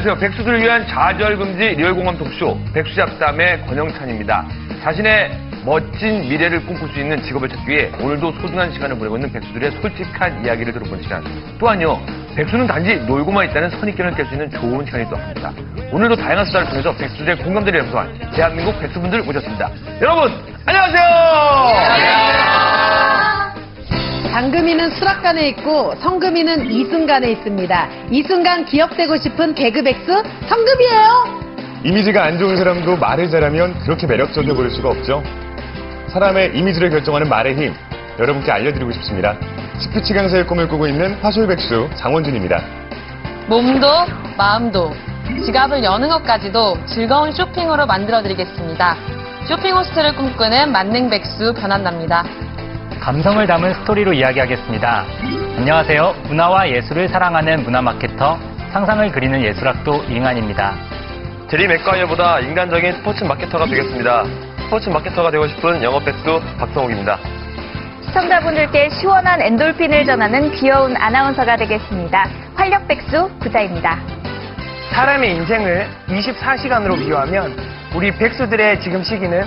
안녕하세요. 백수들을 위한 좌절금지 리얼공감 토크쇼 백수잡담의 권영찬입니다. 자신의 멋진 미래를 꿈꿀 수 있는 직업을 찾기 위해 오늘도 소중한 시간을 보내고 있는 백수들의 솔직한 이야기를 들어본 시간. 또한요, 백수는 단지 놀고만 있다는 선입견을 깰 수 있는 좋은 시간이 또 합니다. 오늘도 다양한 수다를 통해서 백수들의 공감대를 형성한 대한민국 백수분들 모셨습니다. 여러분, 안녕하세요! 장금이는 수락관에 있고 성금이는 이순간에 있습니다. 이순간 기억되고 싶은 개그 백수 성금이에요. 이미지가 안 좋은 사람도 말을 잘하면 그렇게 매력적이어 보일 수가 없죠. 사람의 이미지를 결정하는 말의 힘, 여러분께 알려드리고 싶습니다. 스피치 강사의 꿈을 꾸고 있는 화솔백수 장원준입니다. 몸도 마음도 지갑을 여는 것까지도 즐거운 쇼핑으로 만들어드리겠습니다. 쇼핑 호스트를 꿈꾸는 만능백수 변한답니다. 감성을 담은 스토리로 이야기하겠습니다. 안녕하세요. 문화와 예술을 사랑하는 문화마케터, 상상을 그리는 예술학도 이응환입니다. 드림 맥과이어보다 인간적인 스포츠 마케터가 되겠습니다. 스포츠 마케터가 되고 싶은 영업백수 박성욱입니다. 시청자분들께 시원한 엔돌핀을 전하는 귀여운 아나운서가 되겠습니다. 활력백수 구자입니다. 사람의 인생을 24시간으로 비유하면 우리 백수들의 지금 시기는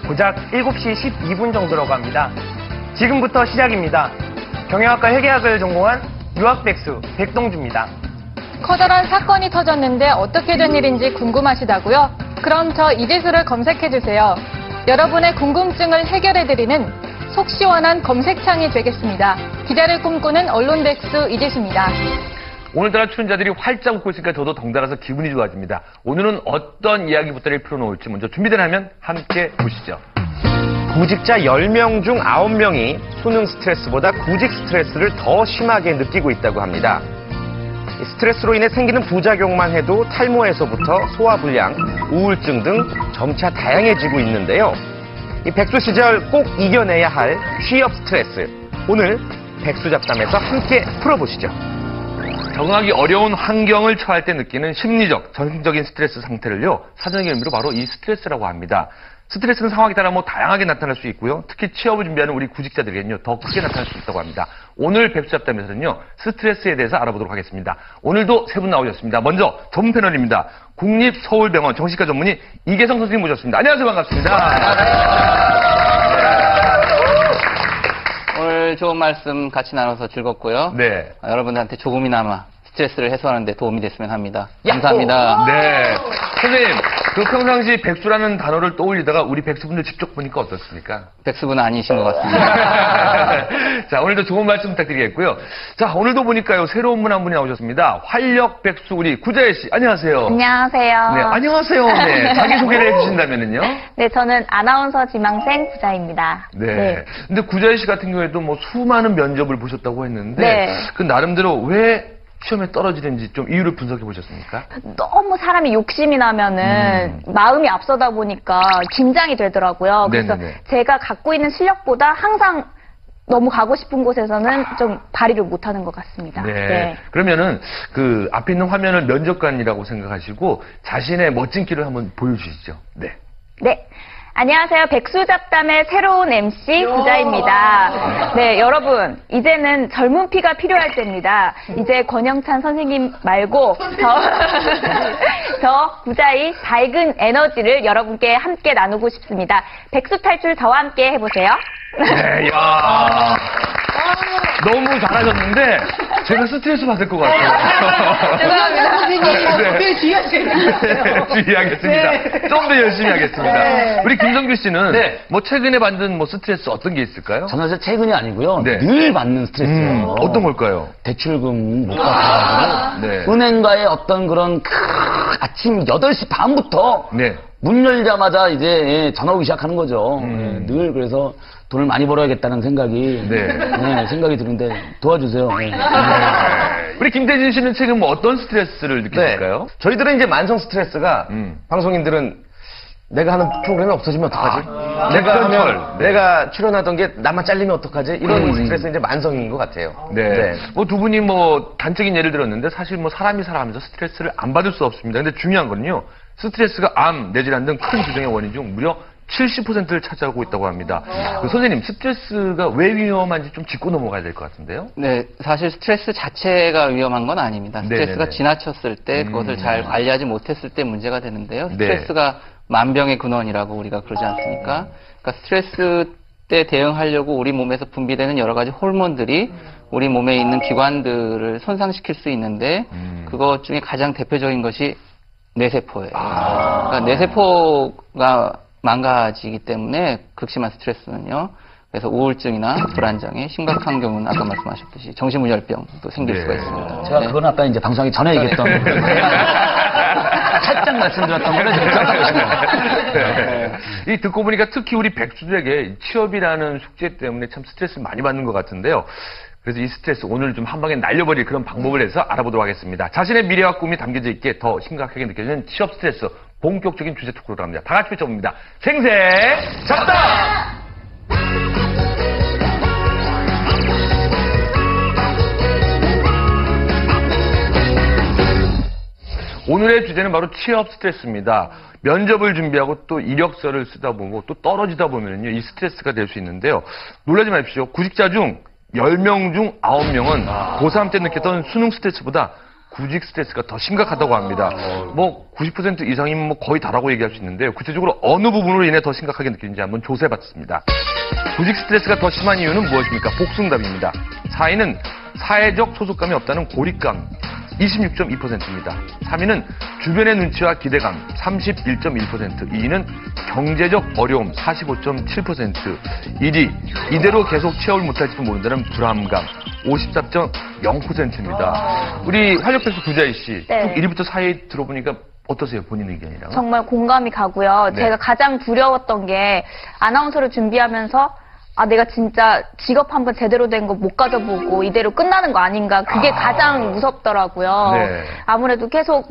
고작 7시 12분 정도라고 합니다. 지금부터 시작입니다. 경영학과 회계학을 전공한 유학백수 백동주입니다. 커다란 사건이 터졌는데 어떻게 된 일인지 궁금하시다고요? 그럼 저 이재수를 검색해주세요. 여러분의 궁금증을 해결해드리는 속 시원한 검색창이 되겠습니다. 기자를 꿈꾸는 언론백수 이재수입니다. 오늘따라 출연자들이 활짝 웃고 있으니까 저도 덩달아서 기분이 좋아집니다. 오늘은 어떤 이야기부터를 풀어놓을지 먼저 준비된 화면 함께 보시죠. 구직자 10명 중 9명이 수능 스트레스보다 구직 스트레스를 더 심하게 느끼고 있다고 합니다. 스트레스로 인해 생기는 부작용만 해도 탈모에서부터 소화불량, 우울증 등 점차 다양해지고 있는데요. 이 백수 시절 꼭 이겨내야 할 취업 스트레스, 오늘 백수잡담에서 함께 풀어보시죠. 적응하기 어려운 환경을 처할 때 느끼는 심리적, 정신적인 스트레스 상태를요, 사전적인 의미로 바로 이 스트레스라고 합니다. 스트레스는 상황에 따라 다양하게 나타날 수 있고요. 특히 취업을 준비하는 우리 구직자들에게는요, 더 크게 나타날 수 있다고 합니다. 오늘 백수잡담에서는요, 스트레스에 대해서 알아보도록 하겠습니다. 오늘도 세 분 나오셨습니다. 먼저 전문 패널입니다. 국립서울병원 정신과 전문의 이계성 선생님 모셨습니다. 안녕하세요. 반갑습니다. 오늘 좋은 말씀 같이 나눠서 즐겁고요. 네. 여러분들한테 조금이나마 스트레스를 해소하는 데 도움이 됐으면 합니다. 감사합니다. 네. 선생님, 그 평상시 백수라는 단어를 떠올리다가 우리 백수분들 직접 보니까 어떻습니까? 백수분 아니신 것 같습니다. 자, 오늘도 좋은 말씀 부탁드리겠고요. 자, 오늘도 보니까요, 새로운 분 한 분이 나오셨습니다. 활력 백수 우리 구자혜 씨, 안녕하세요. 안녕하세요. 네, 안녕하세요. 네, 자기소개를 해주신다면은요? 네, 저는 아나운서 지망생 구자입니다. 네. 근데 구자혜 씨 같은 경우에도 뭐 수많은 면접을 보셨다고 했는데, 네. 그 나름대로 왜 시험에 떨어지는지 좀 이유를 분석해 보셨습니까? 너무 사람이 욕심이 나면은 마음이 앞서다 보니까 긴장이 되더라고요. 그래서 네네네. 제가 갖고 있는 실력보다 항상 너무 가고 싶은 곳에서는 좀 발휘를 못하는 것 같습니다. 네. 그러면은 그 앞에 있는 화면을 면접관이라고 생각하시고 자신의 멋진 길을 한번 보여주시죠. 네. 네. 안녕하세요. 백수잡담의 새로운 MC 구자입니다. 네, 여러분, 이제는 젊은 피가 필요할 때입니다. 이제 권영찬 선생님 말고 저 구자의 밝은 에너지를 여러분께 함께 나누고 싶습니다. 백수 탈출 저와 함께 해보세요. 네, 야 너무 잘하셨는데 제가 스트레스 받을 것 같아요. 죄송합니다, 선생님. 네, 주의하시겠어요. 주의하겠습니다. 네. 좀 더 열심히 하겠습니다. 네. 우리 김성규 씨는 네. 뭐 최근에 받은 뭐 스트레스 어떤 게 있을까요? 저는 사실 최근이 아니고요. 네. 늘 받는 스트레스예요. 어떤 걸까요? 대출금 못 갚아가지고 네. 은행과의 어떤 그런 아침 8시 반부터 네. 문 열자마자 이제 전화 오기 시작하는 거죠. 늘 그래서 돈을 많이 벌어야겠다는 생각이 생각이 드는데 도와주세요. 우리 김태진 씨는 지금 뭐 어떤 스트레스를 느끼실까요? 네. 저희들은 이제 만성 스트레스가 방송인들은 내가 하는 프로그램이 없어지면 어떡하지? 내가 출연하던 게 나만 잘리면 어떡하지? 이런 스트레스 이제 만성인 것 같아요. 네. 뭐 두 분이 뭐 단적인 예를 들었는데 사실 뭐 사람이 살아가면서 스트레스를 안 받을 수 없습니다. 근데 중요한 건요. 스트레스가 암, 뇌질환 등 큰 질병의 원인 중 무려 70%를 차지하고 있다고 합니다. 그 선생님, 스트레스가 왜 위험한지 좀 짚고 넘어가야 될 것 같은데요? 네, 사실 스트레스 자체가 위험한 건 아닙니다. 스트레스가 네네네. 지나쳤을 때 그것을 잘 관리하지 못했을 때 문제가 되는데요. 네. 스트레스가 만병의 근원이라고 우리가 그러지 않습니까? 그러니까 스트레스 때 대응하려고 우리 몸에서 분비되는 여러 가지 호르몬들이 우리 몸에 있는 기관들을 손상시킬 수 있는데 그것 중에 가장 대표적인 것이 뇌세포예요. 그러니까 뇌세포가 망가지기 때문에 극심한 스트레스는요. 그래서 우울증이나 불안장애, 심각한 경우는 아까 말씀하셨듯이 정신분열병도 생길 수가 있습니다. 제가 네. 그건 아까 이제 방송하기 전에 얘기했던 살짝 말씀드렸던 거는 이 듣고 보니까 특히 우리 백수들에게 취업이라는 숙제 때문에 참 스트레스를 많이 받는 것 같은데요. 그래서 이 스트레스 오늘 좀 한 방에 날려버릴 그런 방법을 해서 알아보도록 하겠습니다. 자신의 미래와 꿈이 담겨져 있게 더 심각하게 느껴지는 취업 스트레스, 본격적인 주제 토크로 들어갑니다. 다 같이 외쳐봅니다. 생생 잡다! 오늘의 주제는 바로 취업 스트레스입니다. 면접을 준비하고 또 이력서를 쓰다 보고 또 떨어지다 보면요, 이 스트레스가 될 수 있는데요. 놀라지 마십시오. 구직자 중 10명 중 9명은 고3 때 느꼈던 수능 스트레스보다 구직 스트레스가 더 심각하다고 합니다. 뭐 90% 이상이면 뭐 거의 다라고 얘기할 수 있는데요. 구체적으로 어느 부분으로 인해 더 심각하게 느끼는지 한번 조사해봤습니다. 구직 스트레스가 더 심한 이유는 무엇입니까? 복숭답입니다. 4위는 사회적 소속감이 없다는 고립감. 26.2%입니다. 3위는 주변의 눈치와 기대감 31.1%, 2위는 경제적 어려움 45.7%, 1위 이대로 계속 취업을 못할지도 모른다는 불안감 54.0%입니다. 우리 활력백수 구자희 씨, 네. 1위부터 4위 들어보니까 어떠세요? 본인 의견이랑? 정말 공감이 가고요. 네. 제가 가장 두려웠던 게 아나운서를 준비하면서 내가 진짜 직업 한번 제대로 된 거 못 가져보고 이대로 끝나는 거 아닌가. 그게 가장 무섭더라고요. 네. 아무래도 계속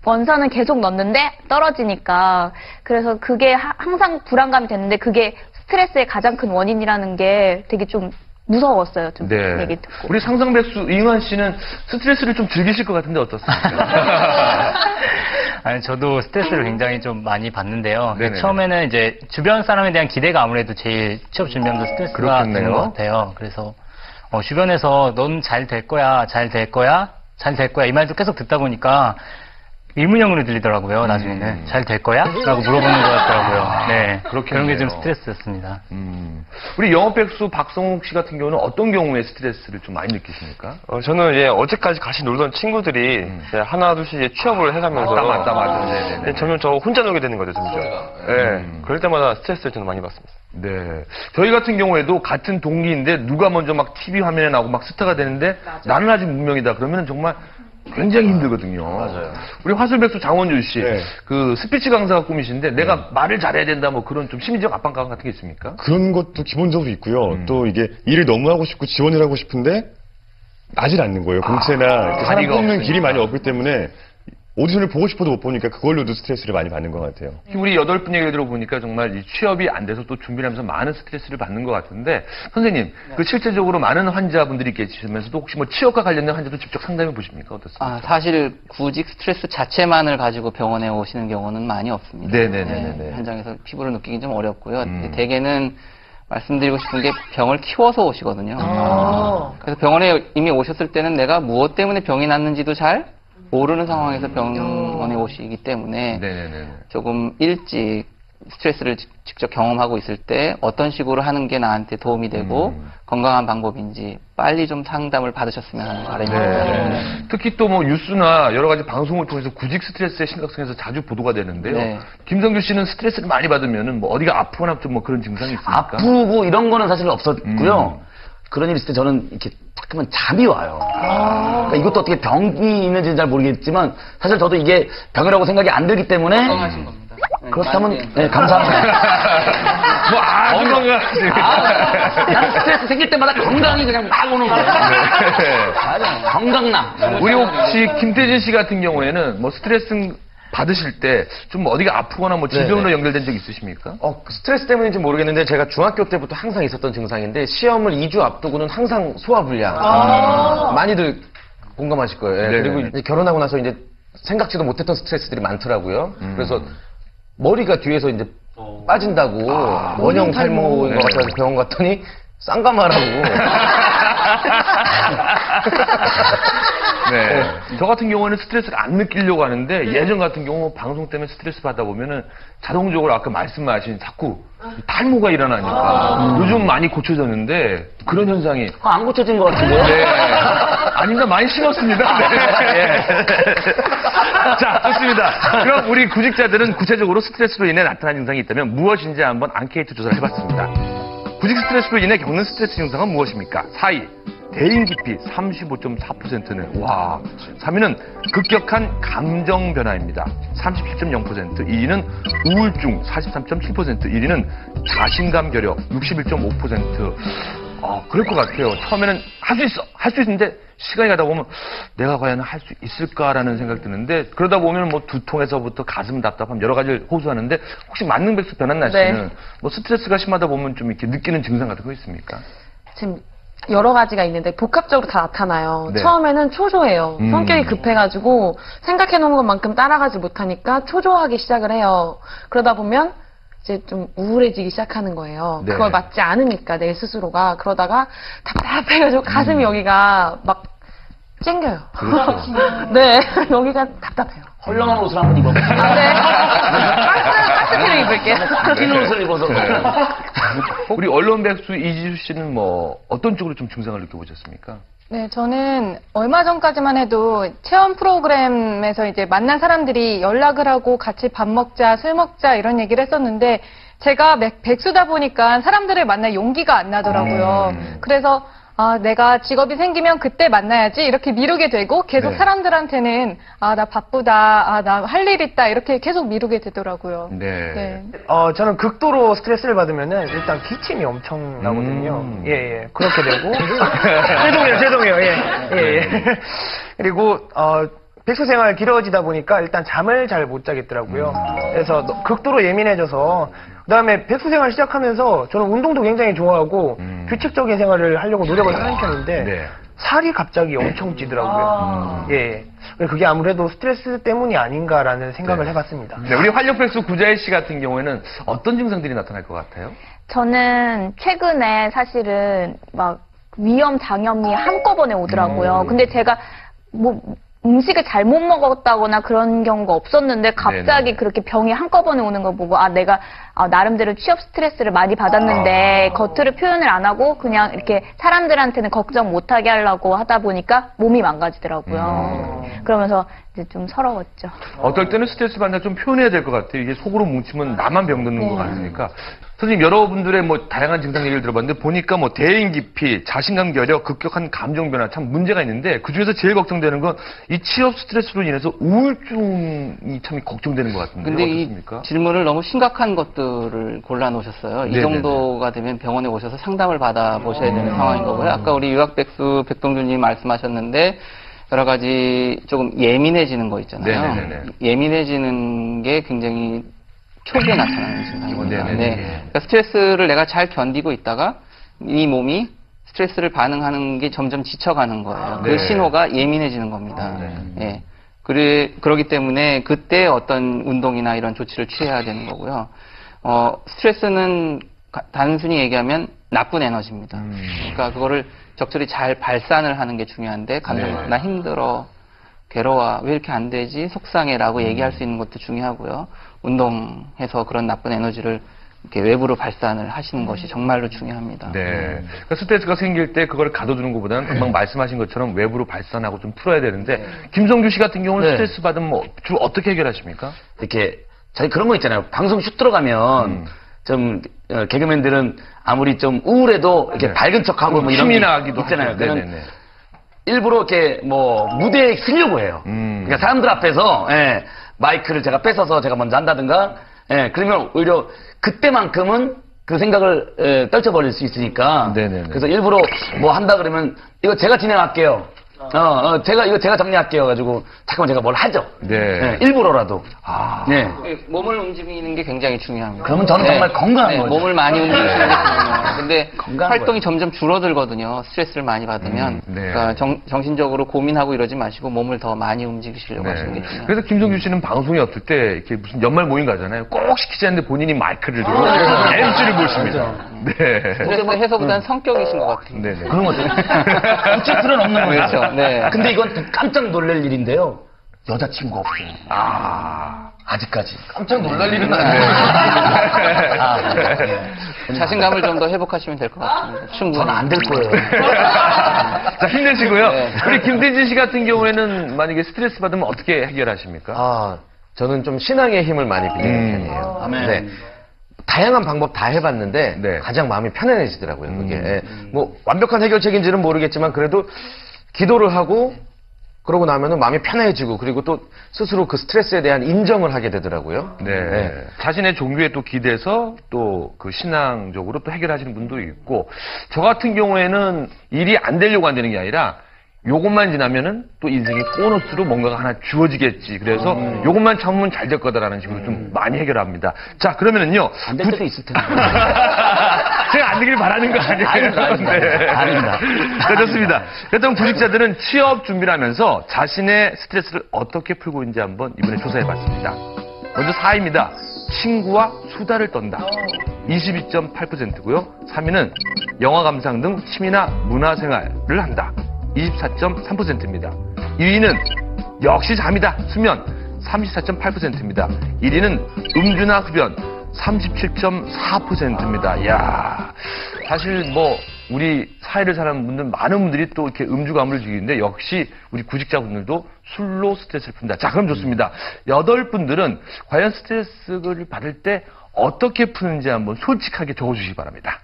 원서는 계속 넣는데 떨어지니까. 그래서 그게 항상 불안감이 됐는데 그게 스트레스의 가장 큰 원인이라는 게 되게 좀 무서웠어요. 좀 네. 얘기 듣고. 우리 상상백수 이응환 씨는 스트레스를 좀 즐기실 것 같은데 어떻습니까? 아니, 저도 스트레스를 굉장히 좀 많이 받는데요. 네네네. 처음에는 이제 주변 사람에 대한 기대가 아무래도 제일 취업 준비하면서 스트레스가 그렇겠네요. 되는 것 같아요. 그래서 주변에서 넌 잘 될 거야, 잘 될 거야, 잘 될 거야 이 말도 계속 듣다 보니까 의문형으로 들리더라고요. 나중에는 잘 될 거야? 라고 물어보는 것 같더라고요. 네, 그런 게 좀 스트레스였습니다. 우리 영업백수 박성욱 씨 같은 경우는 어떤 경우에 스트레스를 좀 많이 느끼십니까? 저는 이제 어제까지 같이 놀던 친구들이 이제 하나 둘씩 이제 취업을 해가면서 맞다. 네네네. 점점 저 혼자 놀게 되는 거죠, 점점. 네, 그럴 때마다 스트레스를 저는 많이 받습니다. 네. 저희 같은 경우에도 같은 동기인데 누가 먼저 막 TV 화면에 나오고 막 스타가 되는데 나는 아직 무명이다. 그러면 정말 굉장히 힘들거든요. 맞아요. 우리 화술백수 장원준 씨, 네. 그 스피치 강사가 꿈이신데 내가 말을 잘해야 된다 뭐 그런 좀 심리적 압박감 같은 게 있습니까? 그런 것도 기본적으로 있고요. 또 이게 일을 너무 하고 싶고 지원을 하고 싶은데 나질 않는 거예요. 공채나 이렇게 사람 자리가 뽑는 길이 없으니까. 많이 없기 때문에 오디션을 보고 싶어도 못 보니까 그걸로도 스트레스를 많이 받는 것 같아요. 우리 8분 얘기를 들어보니까 정말 이 취업이 안 돼서 또 준비를 하면서 많은 스트레스를 받는 것 같은데 선생님, 그 실제적으로 많은 환자분들이 계시면서도 혹시 뭐 취업과 관련된 환자도 직접 상담해 보십니까? 어떻습니까? 사실 구직 스트레스 자체만을 가지고 병원에 오시는 경우는 많이 없습니다. 네네네네. 네, 현장에서 피부를 느끼긴 좀 어렵고요. 대개는 말씀드리고 싶은 게 병을 키워서 오시거든요. 그래서 병원에 이미 오셨을 때는 내가 무엇 때문에 병이 났는지도 잘 모르는 상황에서 병원에 오시기 때문에 네네네. 조금 일찍 스트레스를 직접 경험하고 있을 때 어떤 식으로 하는 게 나한테 도움이 되고 건강한 방법인지 빨리 좀 상담을 받으셨으면 하는 바람입니다. 네. 특히 또 뭐 뉴스나 여러 가지 방송을 통해서 구직 스트레스의 심각성에서 자주 보도가 되는데요. 네. 김성규 씨는 스트레스를 많이 받으면은 뭐 어디가 아프거나 좀 뭐 그런 증상이 있습니까? 아프고 이런 거는 사실 없었고요. 그런 일이 있을 때 저는 이렇게 딱 하면 잠이 와요. 그러니까 이것도 어떻게 병이 있는지는 잘 모르겠지만 사실 저도 이게 병이라고 생각이 안 들기 때문에 건강하신 겁니다. 그렇다면 네, 감사합니다. 뭐 아주 건강하십니다. 나는 스트레스 생길 때마다 건강이 그냥 막 오는 거예요. 네. 맞아요. 건강나. 우리 혹시 김태진 씨 같은 경우에는 뭐 스트레스 받으실 때 좀 어디가 아프거나 뭐 질병으로 연결된 적 있으십니까? 스트레스 때문인지 모르겠는데 제가 중학교 때부터 항상 있었던 증상인데 시험을 2주 앞두고는 항상 소화불량. 많이들 공감하실 거예요. 예, 네네네. 그리고 이제 결혼하고 나서 이제 생각지도 못했던 스트레스들이 많더라고요. 그래서 머리가 뒤에서 이제 빠진다고 원형 탈모인 것 같아서 병원 갔더니 쌍가마라고. 네. 저 같은 경우에는 스트레스를 안 느끼려고 하는데 예전 같은 경우 방송 때문에 스트레스 받다 보면은 자동적으로 아까 말씀하신 자꾸 탈모가 일어나니까 요즘 많이 고쳐졌는데 그런 현상이 안 고쳐진 것 같은데요? 네. 아닙니다. 많이 심었습니다. 네. 예. 자, 좋습니다. 그럼 우리 구직자들은 구체적으로 스트레스로 인해 나타난 증상이 있다면 무엇인지 한번 앙케이트 조사를 해봤습니다. 구직 스트레스로 인해 겪는 스트레스 증상은 무엇입니까? 4위. 대인 기피 35.4%는 와. 3위는 급격한 감정 변화입니다. 37.0%. 2위는 우울증 43.7%. 1위는 자신감 결여 61.5%. 그럴 것 같아요. 처음에는 할 수 있어! 할 수 있는데 시간이 가다 보면 내가 과연 할 수 있을까라는 생각이 드는데 그러다 보면 뭐 두통에서부터 가슴 답답함 여러 가지를 호소하는데 혹시 만능백수 변한나 씨는 뭐 스트레스가 심하다 보면 좀 이렇게 느끼는 증상 같은 거 있습니까? 지금 여러 가지가 있는데 복합적으로 다 나타나요. 네. 처음에는 초조해요. 성격이 급해가지고 생각해놓은 것만큼 따라가지 못하니까 초조하기 시작을 해요. 그러다 보면 이제 좀 우울해지기 시작하는 거예요. 네. 그걸 맞지 않으니까 내 스스로가. 그러다가 답답해가지고 가슴이 여기가 막 찡겨요. 그렇죠. 네, 여기가 답답해요. 헐렁한 옷을 한번 입어보세요. 네. 가스키를 입을게요. 튀는 옷을 입어서. 우리 언론 백수 이지수 씨는 뭐 어떤 쪽으로 좀 증상을 느껴보셨습니까? 네, 저는 얼마 전까지만 해도 체험 프로그램에서 이제 만난 사람들이 연락을 하고 같이 밥 먹자, 술 먹자 이런 얘기를 했었는데 제가 백수다 보니까 사람들을 만날 용기가 안 나더라고요. 그래서 내가 직업이 생기면 그때 만나야지 이렇게 미루게 되고 계속 네. 사람들한테는 나 바쁘다, 나 할 일 있다 이렇게 계속 미루게 되더라고요. 네. 저는 극도로 스트레스를 받으면은 일단 기침이 엄청 나거든요. 예. 그렇게 되고. 죄송해요. 예. 그리고, 백수 생활 길어지다 보니까 일단 잠을 잘 못 자겠더라고요. 그래서 극도로 예민해져서 그다음에 백수 생활 시작하면서 저는 운동도 굉장히 좋아하고 규칙적인 생활을 하려고 노력을 하는 편인데 네. 살이 갑자기 엄청 찌더라고요. 예. 그게 아무래도 스트레스 때문이 아닌가라는 생각을 해봤습니다. 네, 우리 활력 백수 구자혜 씨 같은 경우에는 어떤 증상들이 나타날 것 같아요? 저는 최근에 사실은 막 위염, 장염이 한꺼번에 오더라고요. 근데 제가 뭐 음식을 잘못 먹었다거나 그런 경우가 없었는데 갑자기 네네. 그렇게 병이 한꺼번에 오는 걸 보고 내가 나름대로 취업 스트레스를 많이 받았는데 겉으로 표현을 안 하고 그냥 이렇게 사람들한테는 걱정 못하게 하려고 하다 보니까 몸이 망가지더라고요. 그러면서 이제 좀 서러웠죠. 어떨 때는 스트레스 받는 좀 표현해야 될 것 같아요. 이게 속으로 뭉치면 나만 병드는 것 같으니까. 선생님, 여러분들의 뭐 다양한 증상 얘기를 들어봤는데 보니까 뭐 대인 기피, 자신감 결여, 급격한 감정 변화 참 문제가 있는데 그 중에서 제일 걱정되는 건 이 취업 스트레스로 인해서 우울증이 참 걱정되는 것 같은데 근데 어떻습니까? 이 질문을 너무 심각한 것들을 골라 놓으셨어요. 이 네네네. 정도가 되면 병원에 오셔서 상담을 받아 보셔야 되는 상황인 거고요. 아까 우리 유학백수 백동준님 말씀하셨는데 여러 가지 조금 예민해지는 거 있잖아요. 네네네. 예민해지는 게 굉장히 초기에 나타나는 증상입니다. 네네네. 네. 그러니까 스트레스를 내가 잘 견디고 있다가 이 몸이 스트레스를 반응하는 게 점점 지쳐가는 거예요. 그 네. 신호가 예민해지는 겁니다. 예. 그러기 때문에 그때 어떤 운동이나 이런 조치를 취해야 되는 거고요. 스트레스는 단순히 얘기하면 나쁜 에너지입니다. 그러니까 그거를 적절히 잘 발산을 하는 게 중요한데 감정, 나 힘들어, 괴로워, 왜 이렇게 안 되지, 속상해라고 얘기할 수 있는 것도 중요하고요. 운동해서 그런 나쁜 에너지를 이렇게 외부로 발산을 하시는 것이 정말로 중요합니다. 네. 그러니까 스트레스가 생길 때 그걸 가둬두는 것보다는 금방 말씀하신 것처럼 외부로 발산하고 좀 풀어야 되는데 김성규 씨 같은 경우는 스트레스 받으면 뭐 주로 어떻게 해결하십니까? 이렇게 저희 그런 거 있잖아요. 방송 슛 들어가면 좀 개그맨들은 아무리 좀 우울해도 이렇게 밝은 척하고 뭐 이런 힘이 게 나기도 있잖아요. 하죠. 그런 네네네. 일부러 이렇게 뭐 무대에 쓰려고 해요. 그러니까 사람들 앞에서 마이크를 제가 뺏어서 제가 먼저 한다든가 그러면 오히려 그때만큼은 그 생각을 떨쳐버릴 수 있으니까 네네네. 그래서 일부러 뭐 한다 그러면 이거 제가 진행할게요. 제가 정리할게요. 가지고, 잠깐만 제가 뭘 하죠. 네. 일부러라도. 네. 몸을 움직이는 게 굉장히 중요합니다. 그러면 저는 정말 건강한 거죠. 몸을 많이 움직이는 게 중요해요. 근데 건강한 활동이 점점 줄어들거든요. 스트레스를 많이 받으면. 네. 그러니까 정신적으로 고민하고 이러지 마시고 몸을 더 많이 움직이시려고 하시는 게 중요해요. 그래서 김성규 씨는 방송이 없을 때 이렇게 무슨 연말 모임 가잖아요. 꼭 시키지 않는데 본인이 마이크를 들고 MC를 보십니다. 네. 스트레스 해소보다는 성격이신 것 같아요. 네네. 그런 거죠. 구체들은 없는 거죠. 그렇죠. 네. 근데 이건 깜짝 놀랄 일인데요. 여자친구 없어요. 아직까지. 깜짝 놀랄 일은 아니에요. 자신감을 좀 더 회복하시면 될 것 같습니다. 충분히. 저는 안 될 거예요. 자, 힘내시고요. 네. 우리 김태진 씨 같은 경우에는 만약에 스트레스 받으면 어떻게 해결하십니까? 저는 좀 신앙의 힘을 많이 빌리는 편이에요. 아멘. 네. 다양한 방법 다 해봤는데 네. 가장 마음이 편안해지더라고요. 그게 뭐 완벽한 해결책인지는 모르겠지만 그래도 기도를 하고 그러고 나면은 마음이 편해지고 그리고 또 스스로 그 스트레스에 대한 인정을 하게 되더라고요. 네. 자신의 종교에 또 기대서 또 그 신앙적으로 또 해결하시는 분도 있고, 저 같은 경우에는 일이 안 되려고 안 되는 게 아니라 요것만 지나면은 또 인생의 보너스로 뭔가가 하나 주어지겠지. 그래서 요것만 참으면 잘 될 거다라는 식으로 좀 많이 해결합니다. 자, 그러면은요. 안 될 때도 있을 텐데. 제가 안 되길 바라는 거 아니에요? 아닙니다. 자, 좋습니다. 일단 구직자들은 취업 준비를 하면서 자신의 스트레스를 어떻게 풀고 있는지 한번 이번에 조사해봤습니다. 먼저 4위입니다. 친구와 수다를 떤다. 22.8%고요. 3위는 영화 감상 등 취미나 문화생활을 한다. 24.3%입니다. 2위는 역시 잠이다. 수면 34.8%입니다. 1위는 음주나 흡연 37.4%입니다. 이야, 사실 뭐 우리 사회를 사는 분들 많은 분들이 또 이렇게 음주감을 즐기는데 역시 우리 구직자분들도 술로 스트레스를 푼다. 자, 그럼 좋습니다. 8분들은 과연 스트레스를 받을 때 어떻게 푸는지 한번 솔직하게 적어주시기 바랍니다.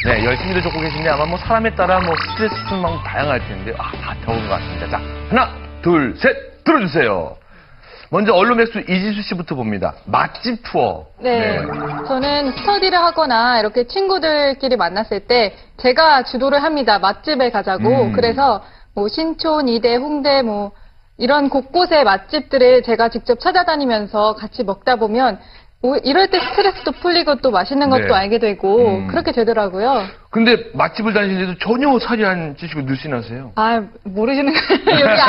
네, 열심히도 적고 계신데 아마 뭐 사람에 따라 뭐 스트레스 푸는 방법 다양할 텐데 다 적은 것 같습니다. 자, 하나, 둘, 셋, 들어주세요. 먼저 언론백수 이지수 씨부터 봅니다. 맛집 투어. 네. 저는 스터디를 하거나 이렇게 친구들끼리 만났을 때 제가 주도를 합니다. 맛집에 가자고. 그래서 뭐 신촌, 이대, 홍대 뭐 이런 곳곳의 맛집들을 제가 직접 찾아다니면서 같이 먹다 보면 뭐 이럴 때 스트레스도 풀리고 또 맛있는 것도 네. 알게 되고 그렇게 되더라고요. 근데 맛집을 다니시는데도 전혀 살이 안 찌시고 늘씬하세요. 모르시는 거예요. 여기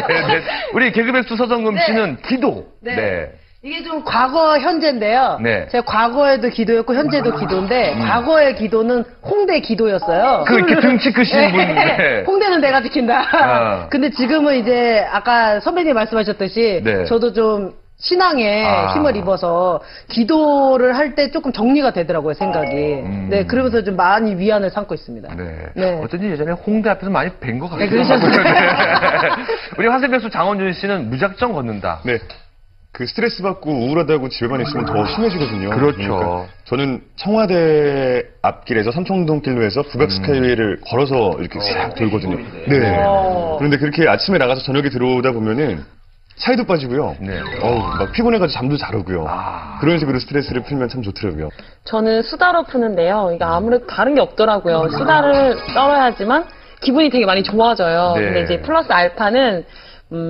네네. 우리 개그백수 서정금 씨는 기도. 네. 이게 좀 과거, 현재인데요. 네. 제가 과거에도 기도였고 현재도 기도인데 과거의 기도는 홍대 기도였어요. 그 이렇게 등치 크신 분. 네. 홍대는 내가 지킨다. 근데 지금은 이제 아까 선배님 말씀하셨듯이 네. 저도 좀 신앙에 힘을 입어서 기도를 할 때 조금 정리가 되더라고요, 생각이. 네, 그러면서 좀 많이 위안을 삼고 있습니다. 네. 네. 어쩐지 예전에 홍대 앞에서 많이 뵌 것 같아요. 네, 그러셨어요. 우리 화세백수 장원준 씨는 무작정 걷는다. 네. 그 스트레스 받고 우울하다고 집에만 있으면 더 심해지거든요. 그렇죠. 그러니까 저는 청와대 앞길에서 삼청동길로 해서 북악 스카이웨이를 걸어서 이렇게 싹 돌거든요. 네. 그런데 그렇게 아침에 나가서 저녁에 들어오다 보면은 살도 빠지고요. 네. 막 피곤해가지고 잠도 잘 오고요. 그런 식으로 스트레스를 풀면 참 좋더라고요. 저는 수다로 푸는데요. 이게 아무래도 다른 게 없더라고요. 수다를 떨어야지만 기분이 되게 많이 좋아져요. 네. 근데 이제 플러스 알파는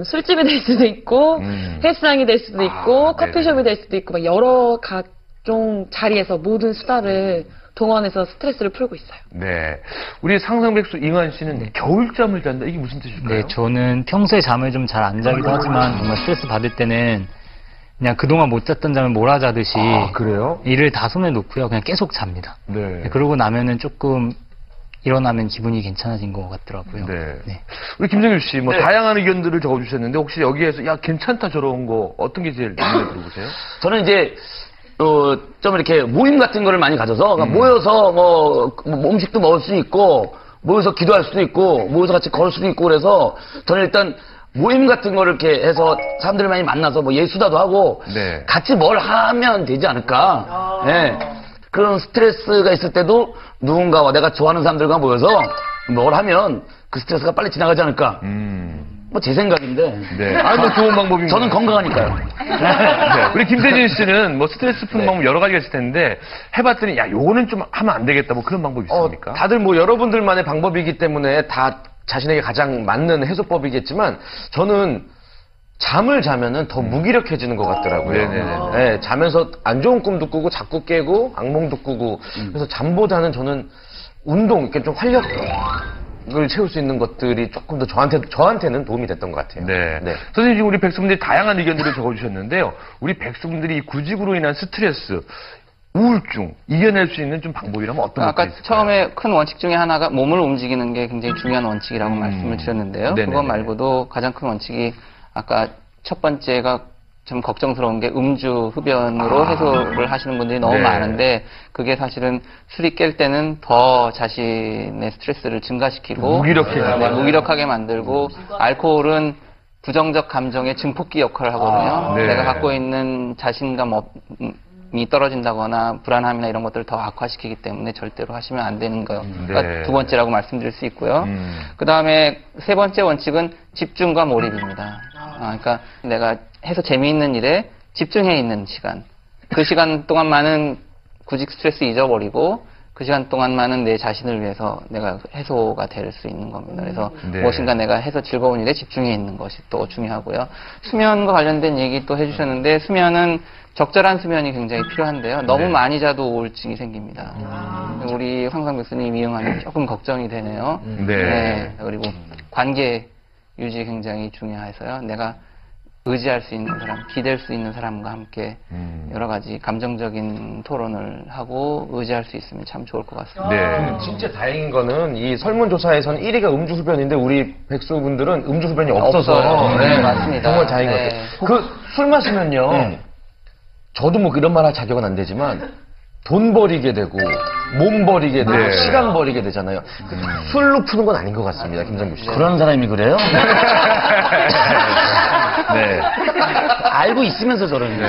술집이 될 수도 있고 헬스장이 될 수도 있고 커피숍이 될 수도 있고 막 여러 각종 자리에서 모든 수다를 동원해서 스트레스를 풀고 있어요. 네. 우리 상상백수 잉한 씨는 겨울잠을 잔다. 이게 무슨 뜻일까요? 네, 저는 평소에 잠을 좀 잘 안 자기도 하지만 정말 스트레스 받을 때는 그냥 그동안 못 잤던 잠을 몰아자듯이 그래요? 일을 다 손에 놓고요. 그냥 계속 잡니다. 네. 그러고 나면은 조금 일어나면 기분이 괜찮아진 것 같더라고요. 네. 네. 우리 김정일 씨, 뭐 다양한 의견들을 적어주셨는데 혹시 여기에서 야 괜찮다 저런 거 어떤 게 제일 마음에 들어보세요? 저는 이제 좀 이렇게 모임 같은 거를 많이 가져서 그러니까 모여서 뭐 음식도 먹을 수 있고 모여서 기도할 수도 있고 모여서 같이 걸을 수도 있고 그래서 저는 일단 모임 같은 거를 이렇게 해서 사람들 많이 만나서 뭐 예수다도 하고 네. 같이 뭘 하면 되지 않을까. 네. 그런 스트레스가 있을 때도 누군가와 내가 좋아하는 사람들과 모여서 뭘 하면 그 스트레스가 빨리 지나가지 않을까. 뭐 제 생각인데. 네. 아, 뭐 좋은 방법입니다. 저는 건강하니까요. 네. 우리 김태진 씨는 뭐 스트레스 푸는 방법 여러 가지가 있을 텐데 해봤더니 야, 요거는 좀 하면 안 되겠다. 뭐 그런 방법이 있습니까? 다들 뭐 여러분들만의 방법이기 때문에 다 자신에게 가장 맞는 해소법이겠지만 저는 잠을 자면은 더 무기력해지는 것 같더라고요. 네네네. 네, 자면서 안 좋은 꿈도 꾸고 자꾸 깨고 악몽도 꾸고 그래서 잠보다는 저는 운동, 이렇게 좀 활력을 채울 수 있는 것들이 조금 더 저한테는 도움이 됐던 것 같아요. 네. 선생님, 지금 우리 백수분들이 다양한 의견들을 적어주셨는데요. 우리 백수분들이 이 구직으로 인한 스트레스, 우울증, 이겨낼 수 있는 좀 방법이라면 어떤 아까 것들이 있을까요? 처음에 큰 원칙 중에 하나가 몸을 움직이는 게 굉장히 중요한 원칙이라고 말씀을 드렸는데요. 네네네. 그것 말고도 가장 큰 원칙이 아까 첫 번째가 좀 걱정스러운 게 음주 흡연으로 해소를 하시는 분들이 너무 네. 많은데 그게 사실은 술이 깰 때는 더 자신의 스트레스를 증가시키고 무기력하게 만들고 알코올은 부정적 감정의 증폭기 역할을 하거든요. 네. 내가 갖고 있는 자신감이 떨어진다거나 불안함이나 이런 것들을 더 악화시키기 때문에 절대로 하시면 안 되는 거가 네. 두 번째라고 말씀드릴 수 있고요. 그 다음에 세 번째 원칙은 집중과 몰입입니다. 그러니까 내가 해서 재미있는 일에 집중해 있는 시간. 그 시간 동안만은 구직 스트레스 잊어버리고 그 시간 동안만은 내 자신을 위해서 내가 해소가 될 수 있는 겁니다. 그래서 네. 무엇인가 내가 해서 즐거운 일에 집중해 있는 것이 또 중요하고요. 수면과 관련된 얘기 또 해주셨는데 수면은 적절한 수면이 굉장히 필요한데요. 너무 많이 자도 우울증이 생깁니다. 우리 황상 교수님 이응하면 조금 걱정이 되네요. 네. 그리고 관계 유지 굉장히 중요해서요. 내가 의지할 수 있는 사람, 기댈 수 있는 사람과 함께 여러 가지 감정적인 토론을 하고 의지할 수 있으면 참 좋을 것 같습니다. 네. 진짜 다행인 거는 이 설문조사에서는 1위가 음주흡연인데 우리 백수분들은 음주흡연이 없어서 없어요. 네, 맞습니다. 정말 다행인 것 네. 같아요. 그 술 마시면요. 저도 뭐 이런 말 할 자격은 안 되지만 돈 버리게 되고 몸 버리게 되고 네. 시간 버리게 되잖아요. 술로 푸는 건 아닌 것 같습니다. 김정규 씨. 그런 사람이 그래요? 네. 알고 있으면서 저러는데.